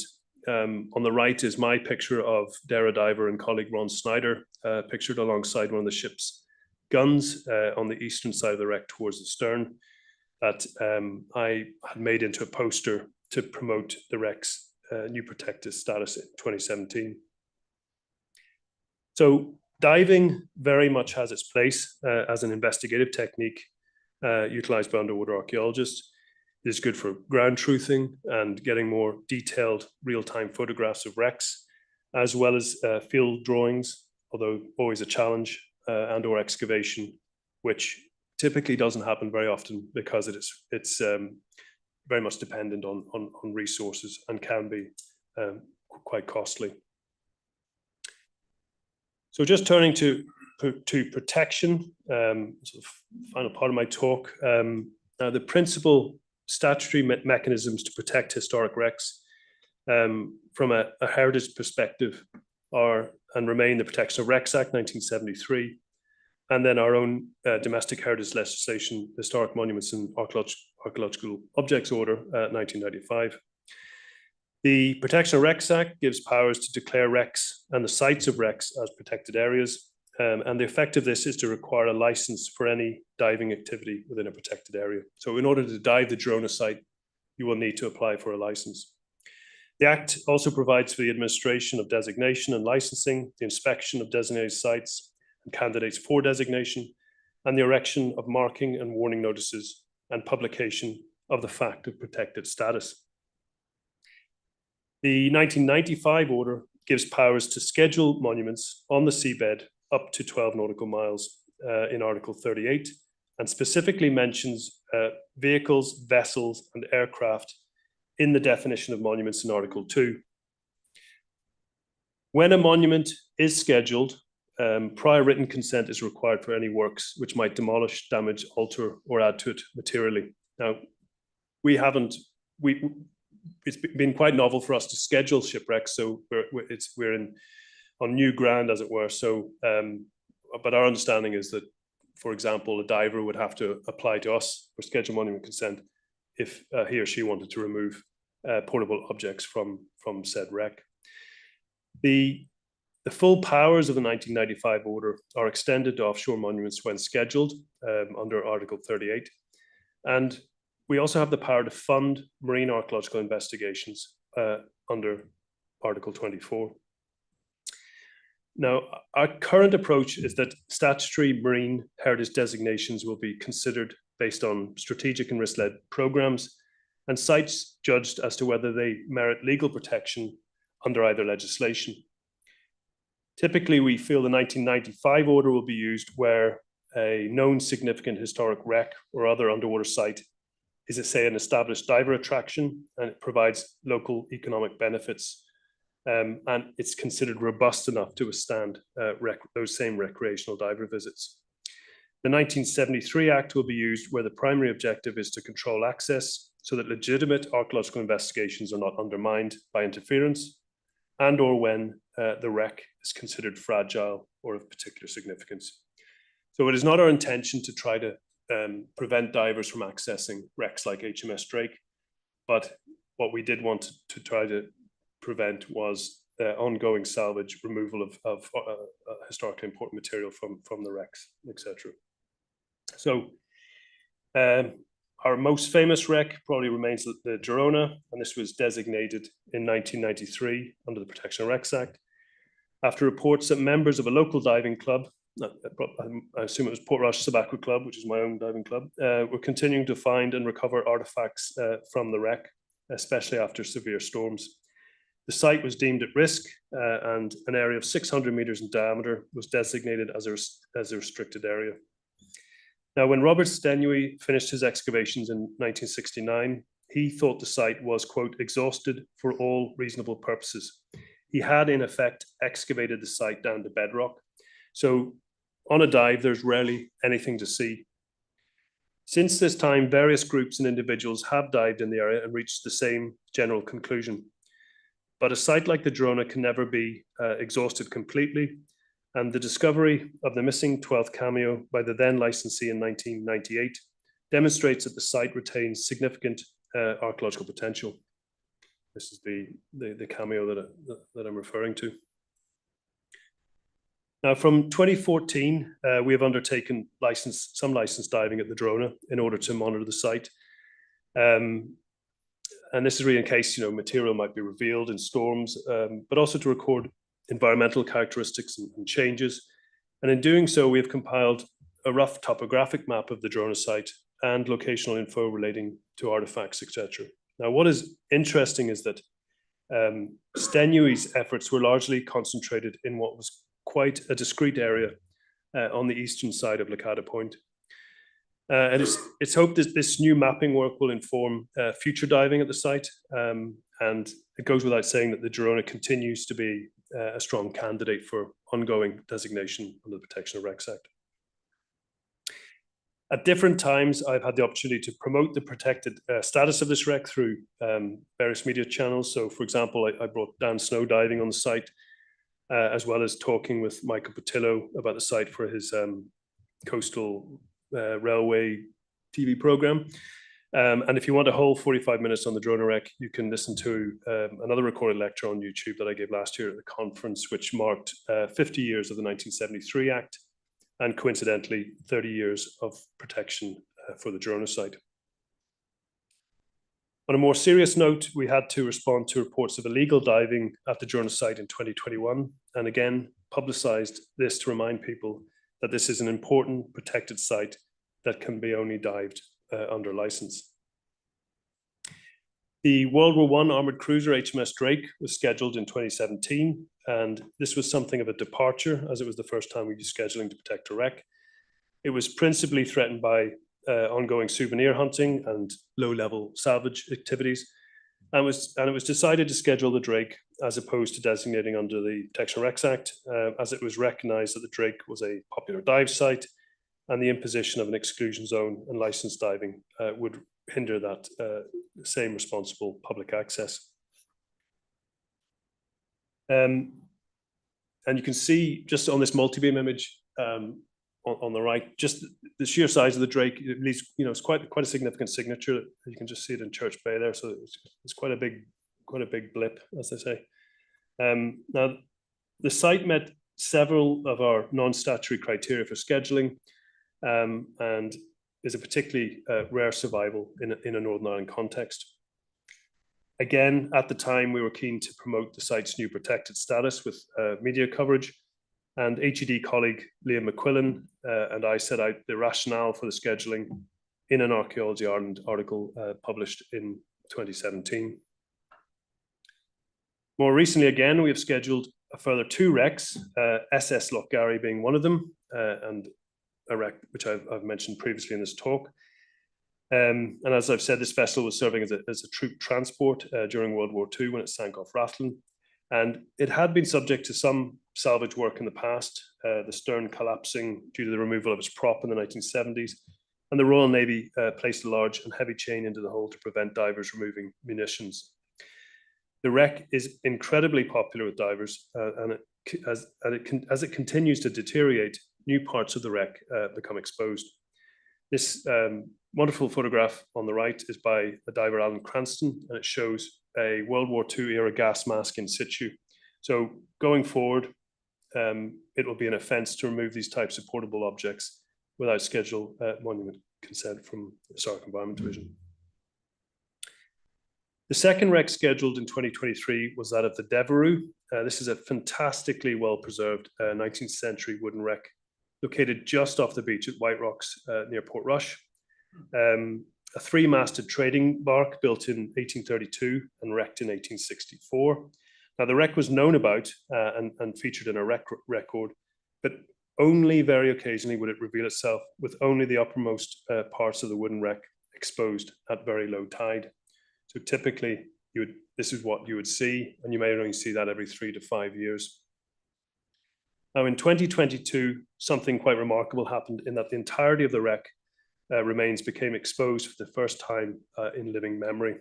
on the right is my picture of Dara diver and colleague Ron Snyder, pictured alongside one of the ship's guns on the eastern side of the wreck towards the stern, that I had made into a poster to promote the wreck's new protected status in 2017. So diving very much has its place as an investigative technique utilized by underwater archaeologists. It is good for ground truthing and getting more detailed real-time photographs of wrecks, as well as field drawings, although always a challenge, and or excavation, which typically doesn't happen very often because it's very much dependent on resources and can be quite costly. So just turning to protection, sort of final part of my talk. Now the principal statutory mechanisms to protect historic wrecks from a heritage perspective are and remain the Protection of Wrecks Act 1973, and then our own domestic heritage legislation, Historic Monuments and Archaeological Objects Order 1995. The Protection of Wrecks Act gives powers to declare wrecks and the sites of wrecks as protected areas. And the effect of this is to require a license for any diving activity within a protected area. So in order to dive the Girona site, you will need to apply for a license. The Act also provides for the administration of designation and licensing, the inspection of designated sites and candidates for designation, and the erection of marking and warning notices and publication of the fact of protected status. The 1995 order gives powers to schedule monuments on the seabed up to 12 nautical miles in Article 38, and specifically mentions vehicles, vessels, and aircraft in the definition of monuments in Article 2. When a monument is scheduled, prior written consent is required for any works which might demolish, damage, alter, or add to it materially. Now, it's been quite novel for us to schedule shipwrecks, so we're on new ground, as it were. So, but our understanding is that, for example, a diver would have to apply to us for scheduled monument consent if he or she wanted to remove portable objects from said wreck. The full powers of the 1995 order are extended to offshore monuments when scheduled under Article 38. And we also have the power to fund marine archaeological investigations under Article 24. Now, our current approach is that statutory marine heritage designations will be considered based on strategic and risk-led programs, and sites judged as to whether they merit legal protection under either legislation. Typically, we feel the 1995 order will be used where a known significant historic wreck or other underwater site is, say, an established diver attraction, and it provides local economic benefits, and it's considered robust enough to withstand those same recreational diver visits. The 1973 Act will be used where the primary objective is to control access so that legitimate archaeological investigations are not undermined by interference, and or when the wreck is considered fragile or of particular significance. So it is not our intention to try to prevent divers from accessing wrecks like HMS Drake, but what we did want to try to prevent was ongoing salvage, removal of historically important material from the wrecks, etc. So our most famous wreck probably remains the Girona, and this was designated in 1993 under the Protection of Wrecks Act after reports that members of a local diving club, I assume it was Portrush Tobacco Club, which is my own diving club, were continuing to find and recover artifacts from the wreck, especially after severe storms. The site was deemed at risk, and an area of 600 meters in diameter was designated as a restricted area. Now, when Robert Stenui finished his excavations in 1969, he thought the site was, quote, exhausted for all reasonable purposes. He had, in effect, excavated the site down to bedrock. So on a dive, there's rarely anything to see. Since this time, various groups and individuals have dived in the area and reached the same general conclusion. But a site like the Girona can never be exhausted completely. And the discovery of the missing 12th cameo by the then licensee in 1998 demonstrates that the site retains significant archaeological potential. This is the cameo that I'm referring to. Now, from 2014, we have undertaken some licensed diving at the Girona in order to monitor the site. And this is really in case material might be revealed in storms, but also to record environmental characteristics and changes. And in doing so, we have compiled a rough topographic map of the Girona site and locational info relating to artifacts, etc. Now, what is interesting is that Stenui's efforts were largely concentrated in what was quite a discrete area on the eastern side of Lacada Point. And it's hoped that this new mapping work will inform future diving at the site. And it goes without saying that the Girona continues to be a strong candidate for ongoing designation under the Protection of Wrecks Act. At different times, I've had the opportunity to promote the protected status of this wreck through various media channels. So, for example, I brought down snow diving on the site, as well as talking with Michael Patillo about the site for his coastal railway TV program. And if you want a whole 45 minutes on the Girona wreck, you can listen to another recorded lecture on YouTube that I gave last year at the conference, which marked 50 years of the 1973 Act and coincidentally 30 years of protection for the Girona site. On a more serious note, we had to respond to reports of illegal diving at the Girona site in 2021, and again publicized this to remind people that this is an important protected site that can be only dived under license. The World War I armoured cruiser HMS Drake was scheduled in 2017, and this was something of a departure, as it was the first time we used scheduling to protect a wreck. It was principally threatened by ongoing souvenir hunting and low-level salvage activities, and it was decided to schedule the Drake as opposed to designating under the Protection Wrecks Act, as it was recognised that the Drake was a popular dive site, and the imposition of an exclusion zone and licensed diving would hinder that same responsible public access. And you can see just on this multi-beam image on the right, just the sheer size of the Drake. At least, you know, it's quite a significant signature. You can just see it in Church Bay there, so it's quite a big blip, as they say. Now, the site met several of our non-statutory criteria for scheduling, and is a particularly rare survival in a Northern Ireland context. Again, at the time, we were keen to promote the site's new protected status with media coverage, and HED colleague Liam McQuillan and I set out the rationale for the scheduling in an Archaeology Ireland article published in 2017. More recently, again, we have scheduled a further 2 wrecks, SS Lochgarry being one of them, and a wreck which I've mentioned previously in this talk. And as I've said, this vessel was serving as a troop transport during World War II when it sank off Rathlin. And it had been subject to some salvage work in the past, the stern collapsing due to the removal of its prop in the 1970s. And the Royal Navy placed a large and heavy chain into the hull to prevent divers removing munitions. The wreck is incredibly popular with divers, and as it continues to deteriorate, new parts of the wreck become exposed. This wonderful photograph on the right is by the diver Alan Cranston, and it shows a World War II era gas mask in situ. So going forward, it will be an offence to remove these types of portable objects without schedule monument consent from the Historic Environment Division. The second wreck scheduled in 2023 was that of the Devereux. This is a fantastically well-preserved 19th century wooden wreck located just off the beach at White Rocks near Portrush. A 3-masted trading bark built in 1832 and wrecked in 1864. Now, the wreck was known about and featured in a wreck record, but only very occasionally would it reveal itself with only the uppermost parts of the wooden wreck exposed at very low tide. So typically, this is what you would see, and you may only see that every 3 to 5 years. Now, in 2022, something quite remarkable happened in that the entirety of the wreck remains became exposed for the first time in living memory.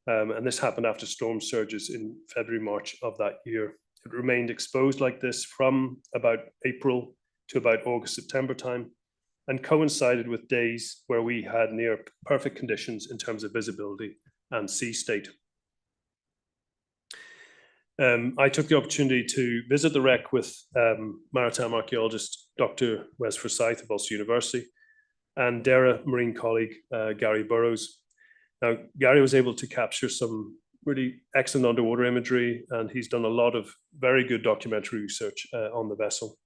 And this happened after storm surges in February, March of that year. It remained exposed like this from about April to about August, September time, and coincided with days where we had near perfect conditions in terms of visibility and sea state. I took the opportunity to visit the wreck with maritime archaeologist Dr. Wes Forsyth of Ulster University and DERA marine colleague Gary Burrows. Now, Gary was able to capture some really excellent underwater imagery, and he's done a lot of very good documentary research on the vessel.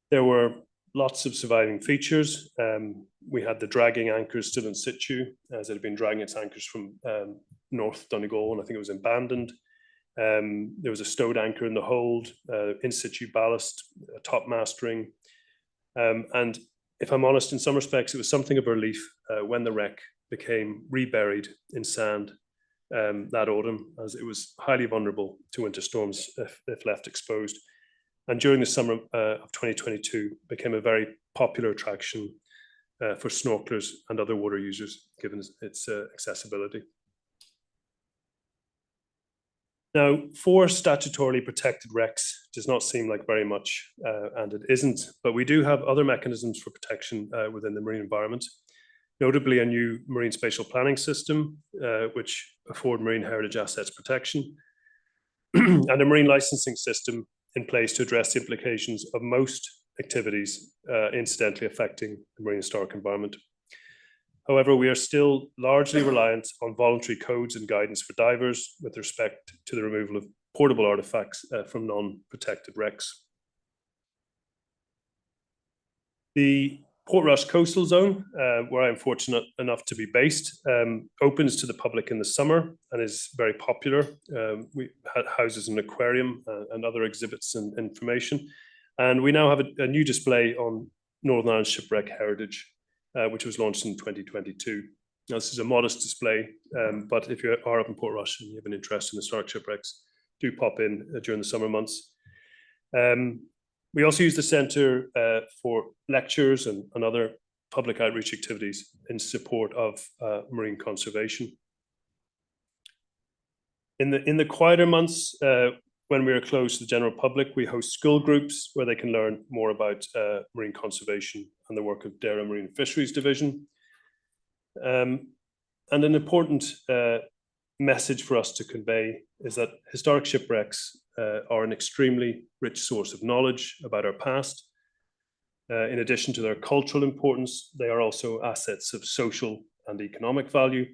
There were lots of surviving features. We had the dragging anchors still in situ, as it had been dragging its anchors from North Donegal, and I think it was abandoned. There was a stowed anchor in the hold, in situ ballast, a top mast ring. And if I'm honest, in some respects, it was something of a relief when the wreck became reburied in sand that autumn, as it was highly vulnerable to winter storms if left exposed. And during the summer of 2022, became a very popular attraction for snorkelers and other water users, given its accessibility. Now, 4 statutorily protected wrecks does not seem like very much, and it isn't, but we do have other mechanisms for protection within the marine environment, notably a new marine spatial planning system, which afford marine heritage assets protection, and a marine licensing system in place to address the implications of most activities incidentally affecting the marine historic environment. However, we are still largely reliant on voluntary codes and guidance for divers with respect to the removal of portable artifacts from non-protected wrecks. The Portrush Coastal Zone, where I'm fortunate enough to be based, opens to the public in the summer and is very popular. We houses an aquarium and other exhibits and information. And we now have a new display on Northern Ireland shipwreck heritage, which was launched in 2022. Now, this is a modest display, but if you are up in Portrush and you have an interest in historic shipwrecks, do pop in during the summer months. We also use the centre for lectures and other public outreach activities in support of marine conservation. In the quieter months, when we are closed to the general public, we host school groups where they can learn more about marine conservation and the work of Dara Marine Fisheries Division. And an important message for us to convey is that historic shipwrecks are an extremely rich source of knowledge about our past. In addition to their cultural importance, they are also assets of social and economic value,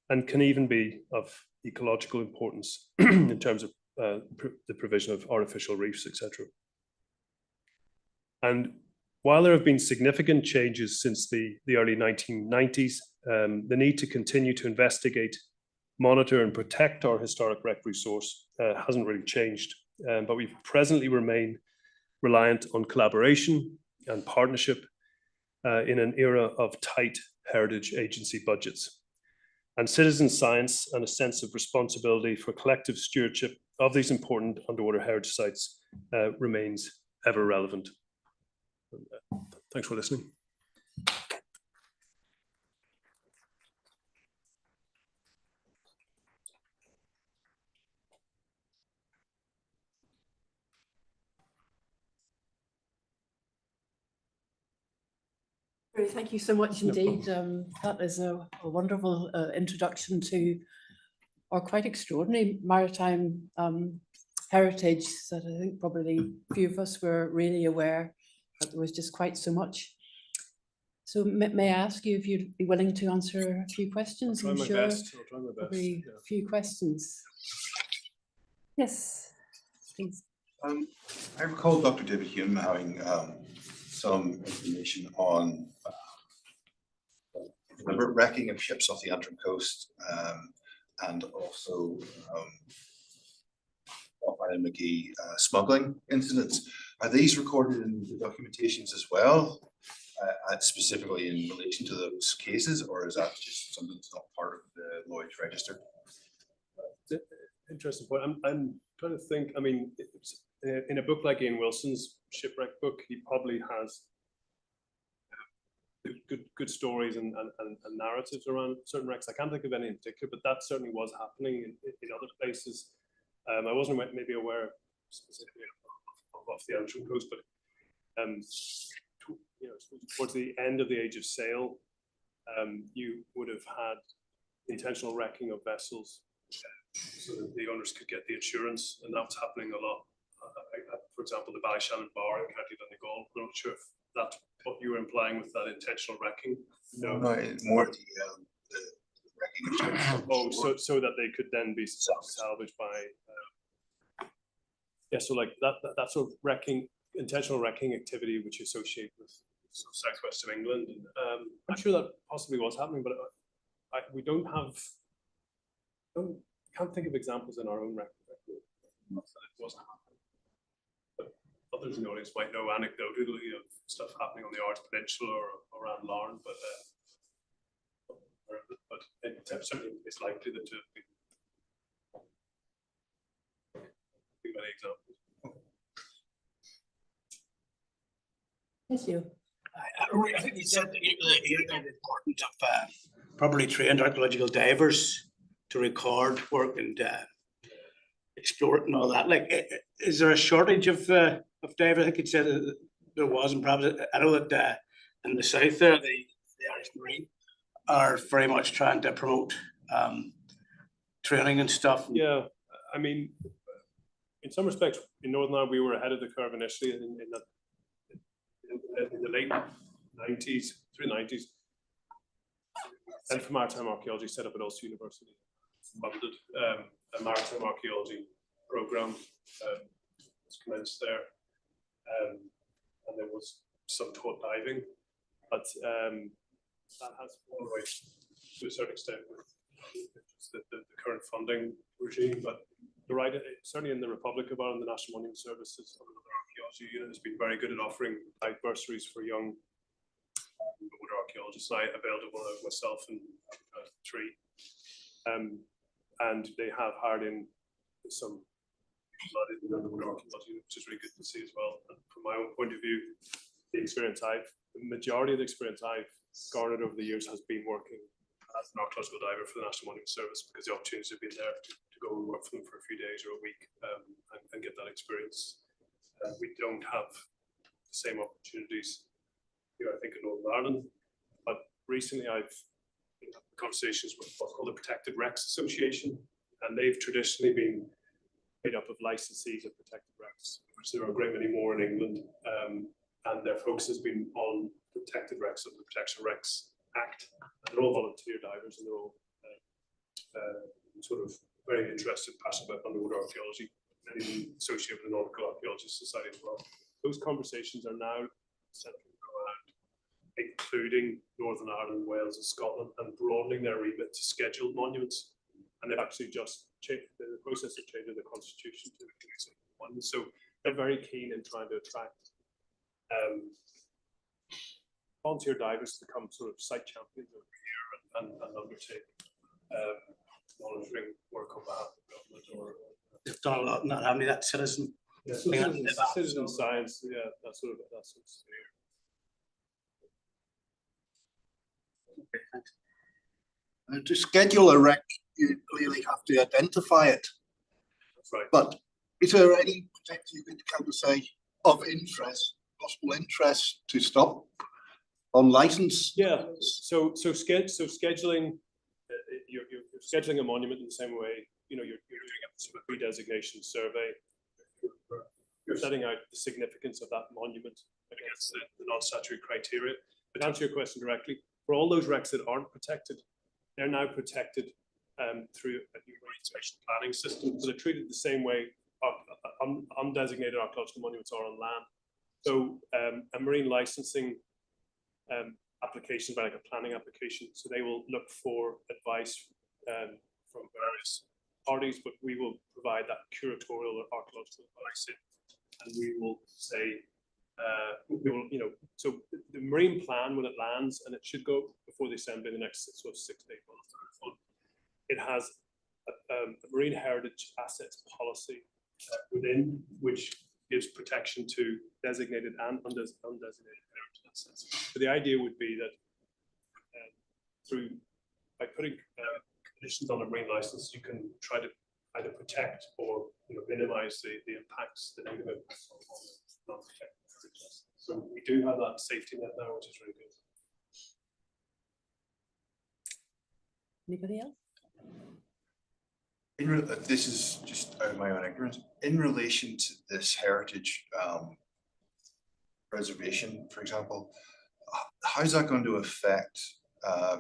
and can even be of ecological importance in terms of the provision of artificial reefs, etc. And while there have been significant changes since the early 1990s, the need to continue to investigate, monitor and protect our historic wreck resource hasn't really changed, but we presently remain reliant on collaboration and partnership in an era of tight heritage agency budgets. And citizen science and a sense of responsibility for collective stewardship of these important underwater heritage sites remains ever relevant. Thanks for listening. Thank you so much indeed. That is a wonderful introduction to our quite extraordinary maritime heritage that I think probably few of us were really aware that there was just quite so much. So may I ask you if you'd be willing to answer a few questions? I'll try my best. Probably a few questions. Yes, please. I recall Dr. David Hume having some information on deliberate wrecking of ships off the Antrim coast, and also Island McGee smuggling incidents. Are these recorded in the documentations as well, specifically in relation to those cases, or is that just something that's not part of the Lloyd's register? Interesting point. I'm trying to think. I mean, in a book like Ian Wilson's shipwreck book, he probably has good stories and narratives around certain wrecks. I can't think of any in particular, but that certainly was happening in other places. I wasn't maybe aware specifically of the Antrim coast, but you know, towards the end of the Age of Sail, you would have had intentional wrecking of vessels so that the owners could get the insurance, and that was happening a lot. For example, the Ballyshannon Bar in County Donegal. I'm not sure if that's what you were implying with that intentional wrecking. No, more the wrecking of ships. Oh, so that they could then be salvaged by. Yeah, so like that sort of wrecking, intentional wrecking activity, which you associate with southwest of England. And, I'm sure that possibly was happening, but we can't think of examples in our own record that it wasn't happening. But others in the audience might know anecdotally of stuff happening on the Ards Peninsula or around Larne, but it certainly it's likely that to be many examples. Yes, you. I think you said that you're the importance of probably trained archaeological divers to record work and explore it and all that. Like, is there a shortage of divers? I think you said that there was, and perhaps I know that in the south there, the Irish Marine are very much trying to promote training and stuff. Yeah, I mean, in some respects, in Northern Ireland, we were ahead of the curve initially in the late 90s, through the 90s. Centre for Maritime Archaeology set up at Ulster University, funded a maritime archaeology programme was commenced there, and there was some taught diving, But that has gone away to a certain extent with the current funding regime. But you're right, certainly in the Republic of Ireland, the National Monument Services archaeology unit has been very good at offering life bursaries for young wood archaeologists. I availed it of myself and three. And they have hired in some wood archaeology, which is really good to see as well. And from my own point of view, the majority of the experience I've garnered over the years has been working as an archaeological diver for the National Monument Service, because the opportunities have been there to go and work for them for a few days or a week and get that experience. We don't have the same opportunities here, I think, in Northern Ireland. But recently I've had conversations with what's called the Protected Wrecks Association, and they've traditionally been made up of licensees of protected wrecks, which there are a great many more in England. And their focus has been on protected wrecks of the Protection Wrecks Act. And they're all volunteer divers, and they're all sort of very interested, passionate about underwater archaeology, many associated with the Nautical Archaeology Society as well. Those conversations are now centered around including Northern Ireland, Wales, and Scotland, and broadening their remit to scheduled monuments. And they've actually just changed the process of changing the constitution to include one. So they're very keen in trying to attract volunteer divers to become sort of site champions over here and undertake monitoring work on behalf of government or They've done a lot, not having that citizen. yeah, so citizen science, yeah, that's sort of sphere. Okay, thanks. To schedule a wreck, you clearly have to identify it. That's right. But is there any protector you could come to say of interest, possible interest to stop on license? Yeah. So scheduling, you're scheduling a monument in the same way. You know, you're doing a sort of redesignation survey. You're setting out the significance of that monument against the non-statutory criteria. But to answer your question directly, for all those wrecks that aren't protected, they're now protected through a new marine spatial planning system. So they're treated the same way undesignated archaeological monuments are on land. So a marine licensing application, like a planning application, so they will look for advice from various parties, but we will provide that curatorial or archaeological advice in, and we will say, we will, you know, so the marine plan, when it lands, and it should go before the assembly in the next sort of 6 to 8 months, it has a marine heritage assets policy within which gives protection to designated and undesignated heritage assets. So the idea would be that by putting conditions on a marine license, you can try to either protect or, you know, minimize the impacts, the negative impacts on non-protected heritage assets. So we do have that safety net now, which is really good. Anybody else? This is just out of my own ignorance. In relation to this heritage preservation, for example, how's that going to affect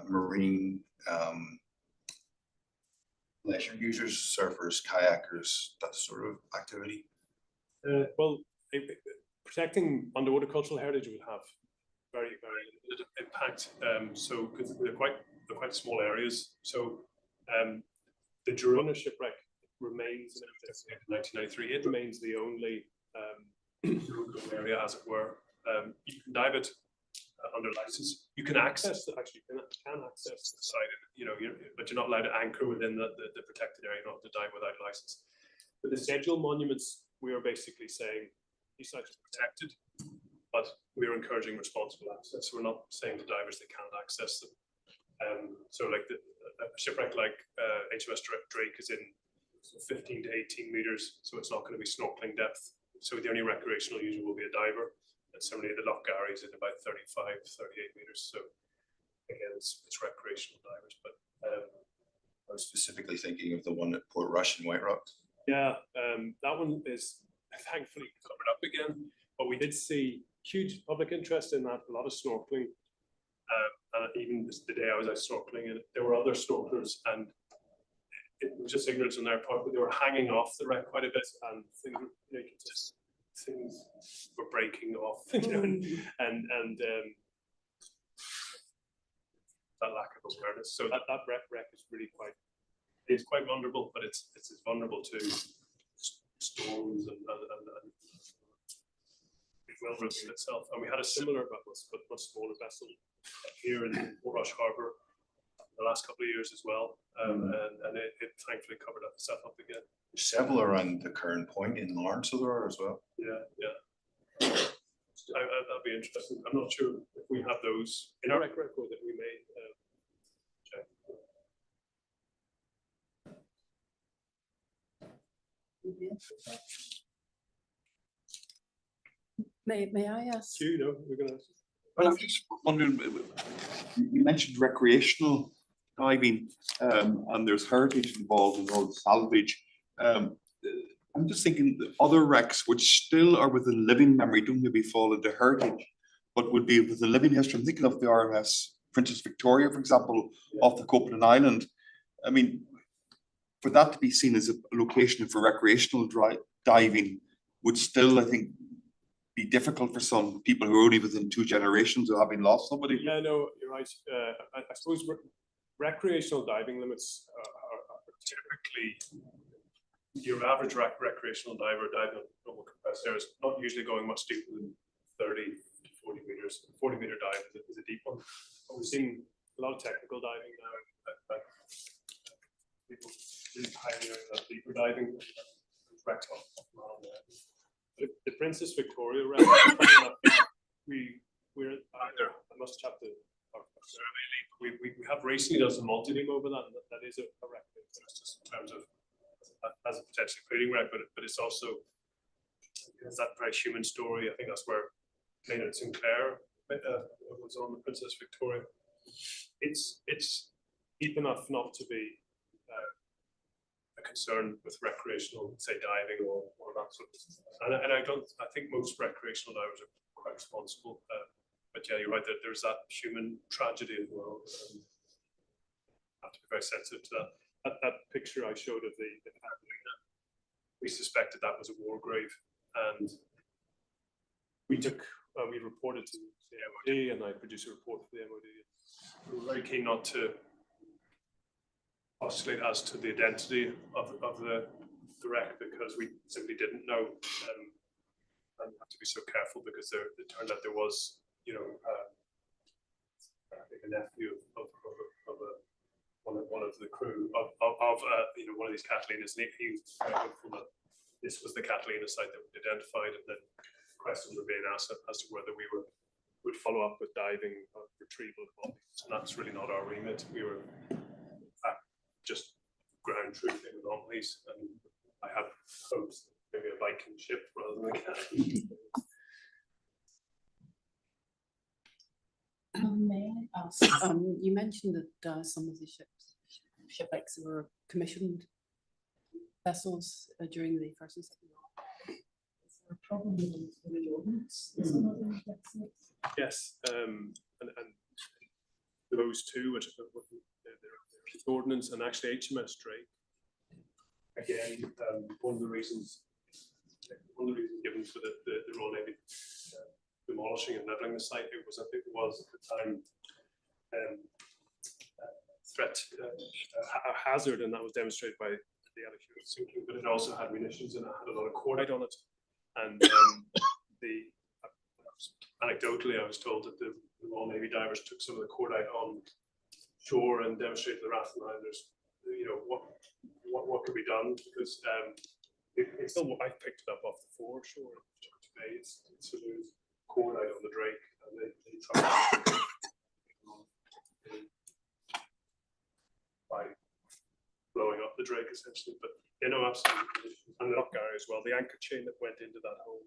marine leisure users, surfers, kayakers, that sort of activity? Well, protecting underwater cultural heritage would have very, very limited impact. So because they're quite small areas. So the Girona shipwreck remains in 1993. It remains the only area, as it were. You can dive it under license. You can access it. Actually, you can access the site. You know, but you're not allowed to anchor within the protected area, not to dive without a license. But the scheduled monuments, we are basically saying these sites are protected, but we're encouraging responsible access. So we're not saying to divers they can't access them. So like a shipwreck like HMS Drake is in 15 to 18 meters, so it's not going to be snorkeling depth. So the only recreational user will be a diver. And similarly, the Loch Garry is in about 35, 38 meters. So again, it's recreational divers. But I was specifically thinking of the one at Port Rush in White Rock. yeah, that one is thankfully covered up again. But we did see huge public interest in that, a lot of snorkeling. And even the day I was out snorkeling, and there were other snorkelers, and it was just ignorance on their part, but they were hanging off the wreck quite a bit, and things, you know, things were breaking off, you know, and that lack of awareness. So that wreck is really it's quite vulnerable, but it's as vulnerable to storms and well rigging itself. And we had a similar but much smaller vessel here in Rush Harbour the last couple of years as well, and it thankfully covered itself up again. There's several around the current point in Lawrence, so there are as well. Yeah. That'd be interesting. I'm not sure if we have those in our record that we may check. May I ask? Do you know we're gonna? Well, I'm just wondering, you mentioned recreational diving, and there's heritage involved in all the salvage. I'm just thinking that other wrecks which still are within living memory don't maybe fall into heritage, but would be within living history. I'm thinking of the RMS Princess Victoria, for example, off the Copenhagen Island. I mean, for that to be seen as a location for recreational diving would still, I think, be difficult for some people who are only within 2 generations of having lost somebody. Yeah, no, you're right. I suppose recreational diving limits are typically your average recreational diver diving on normal compressed air is not usually going much deeper than 30 to 40 meters. 40-meter dive is a deep one. But we're seeing a lot of technical diving now. People really pioneering that deeper diving. The Princess Victoria wreck, we're either, I must chat to our survey lead. We have recently done some multi-beam over that, and that is a wreck just in terms of as a potentially creating wreck, but it's also it's that very human story. I think that's where Maynard Sinclair was on the Princess Victoria. It's deep enough not to be a concern with recreational, say, diving or that sort of stuff. And I think most recreational divers are quite responsible. But yeah, you're right that there's that human tragedy as well. Have to be very sensitive to that. That picture I showed of the Catalina, we suspected that was a war grave, and we reported to the MOD, and I produced a report for the MOD. We were very keen not to oscillate as to the identity of the wreck because we simply didn't know, and have to be so careful because it turned out there was, I think a nephew of one of the crew of one of these Catalinas, and he was very hopeful that this was the Catalina site that we identified, and then questions were being asked as to whether we would follow up with diving or retrieval of bodies, and that's really not our remit. We were just ground truthing anomalies, and I had hopes maybe a Viking ship rather than a Catalina. May I ask, you mentioned that some of the shipwrecks were commissioned vessels during the First and Second World War. Is there a problem with the ordnance? Yes, and those two, which are ordnance and actually HMS Drake. Again, one of the reasons given for the Royal Navy demolishing and levelling the site, it was at the time threat, a hazard, and that was demonstrated by the attitude of sinking, but it also had munitions and it had a lot of cordite on it. And anecdotally, I was told that the Royal Navy divers took some of the cordite on shore and demonstrated the Rathlin Islanders, what could be done, because it's still, I picked it up off the foreshore today. It's sort of cordite on the Drake, and they tried by blowing up the Drake essentially, but absolutely, and the lock guy as well. The anchor chain that went into that hole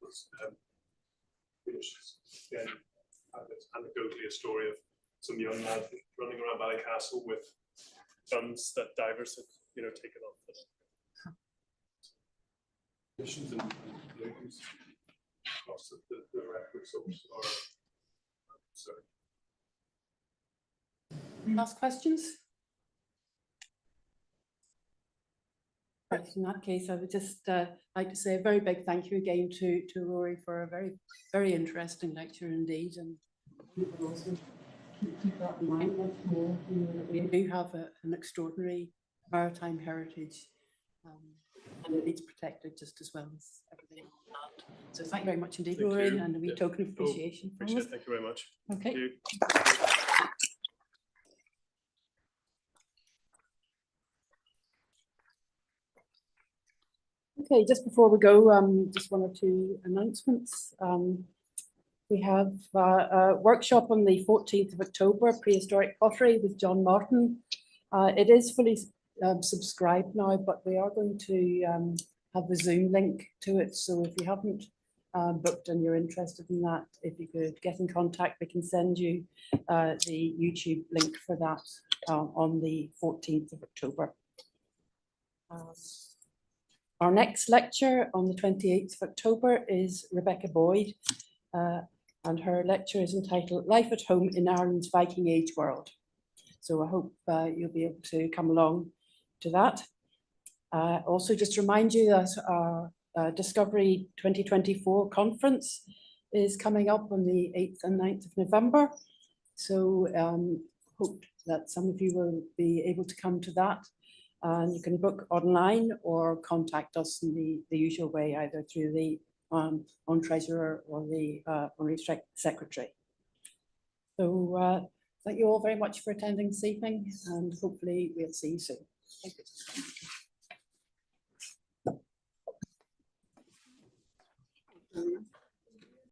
was again, anecdotally a story of some young lad running around Ballycastle with guns that divers had, taken off. Missions and lootings across the record source are sorry. Last questions? Right, in that case, I would just like to say a very big thank you again to Rory for a very, very interesting lecture indeed. And keep that in mind once more, you know, that we do have an extraordinary maritime heritage. And it needs protected just as well as everything on land. So thank you very much indeed, Thank Rory, you. and a wee Yeah. token of appreciation from Appreciate us. it. Thank you very much. Okay. Thank you. Okay, just before we go, just one or two announcements. We have a workshop on the 14th of October, prehistoric pottery with John Martin. It is fully subscribed now, but we are going to have the Zoom link to it. So if you haven't booked and you're interested in that, if you could get in contact, we can send you the YouTube link for that on the 14th of October. Our next lecture on the 28th of October is Rebecca Boyd, and her lecture is entitled Life at Home in Ireland's Viking Age World. So I hope you'll be able to come along to that. Also, just remind you that our Discovery 2024 conference is coming up on the 8th and 9th of November. So hope that some of you will be able to come to that. And you can book online or contact us in the usual way, either through the own treasurer or the honorary secretary. So thank you all very much for attending this evening, and hopefully we'll see you soon. Thank you.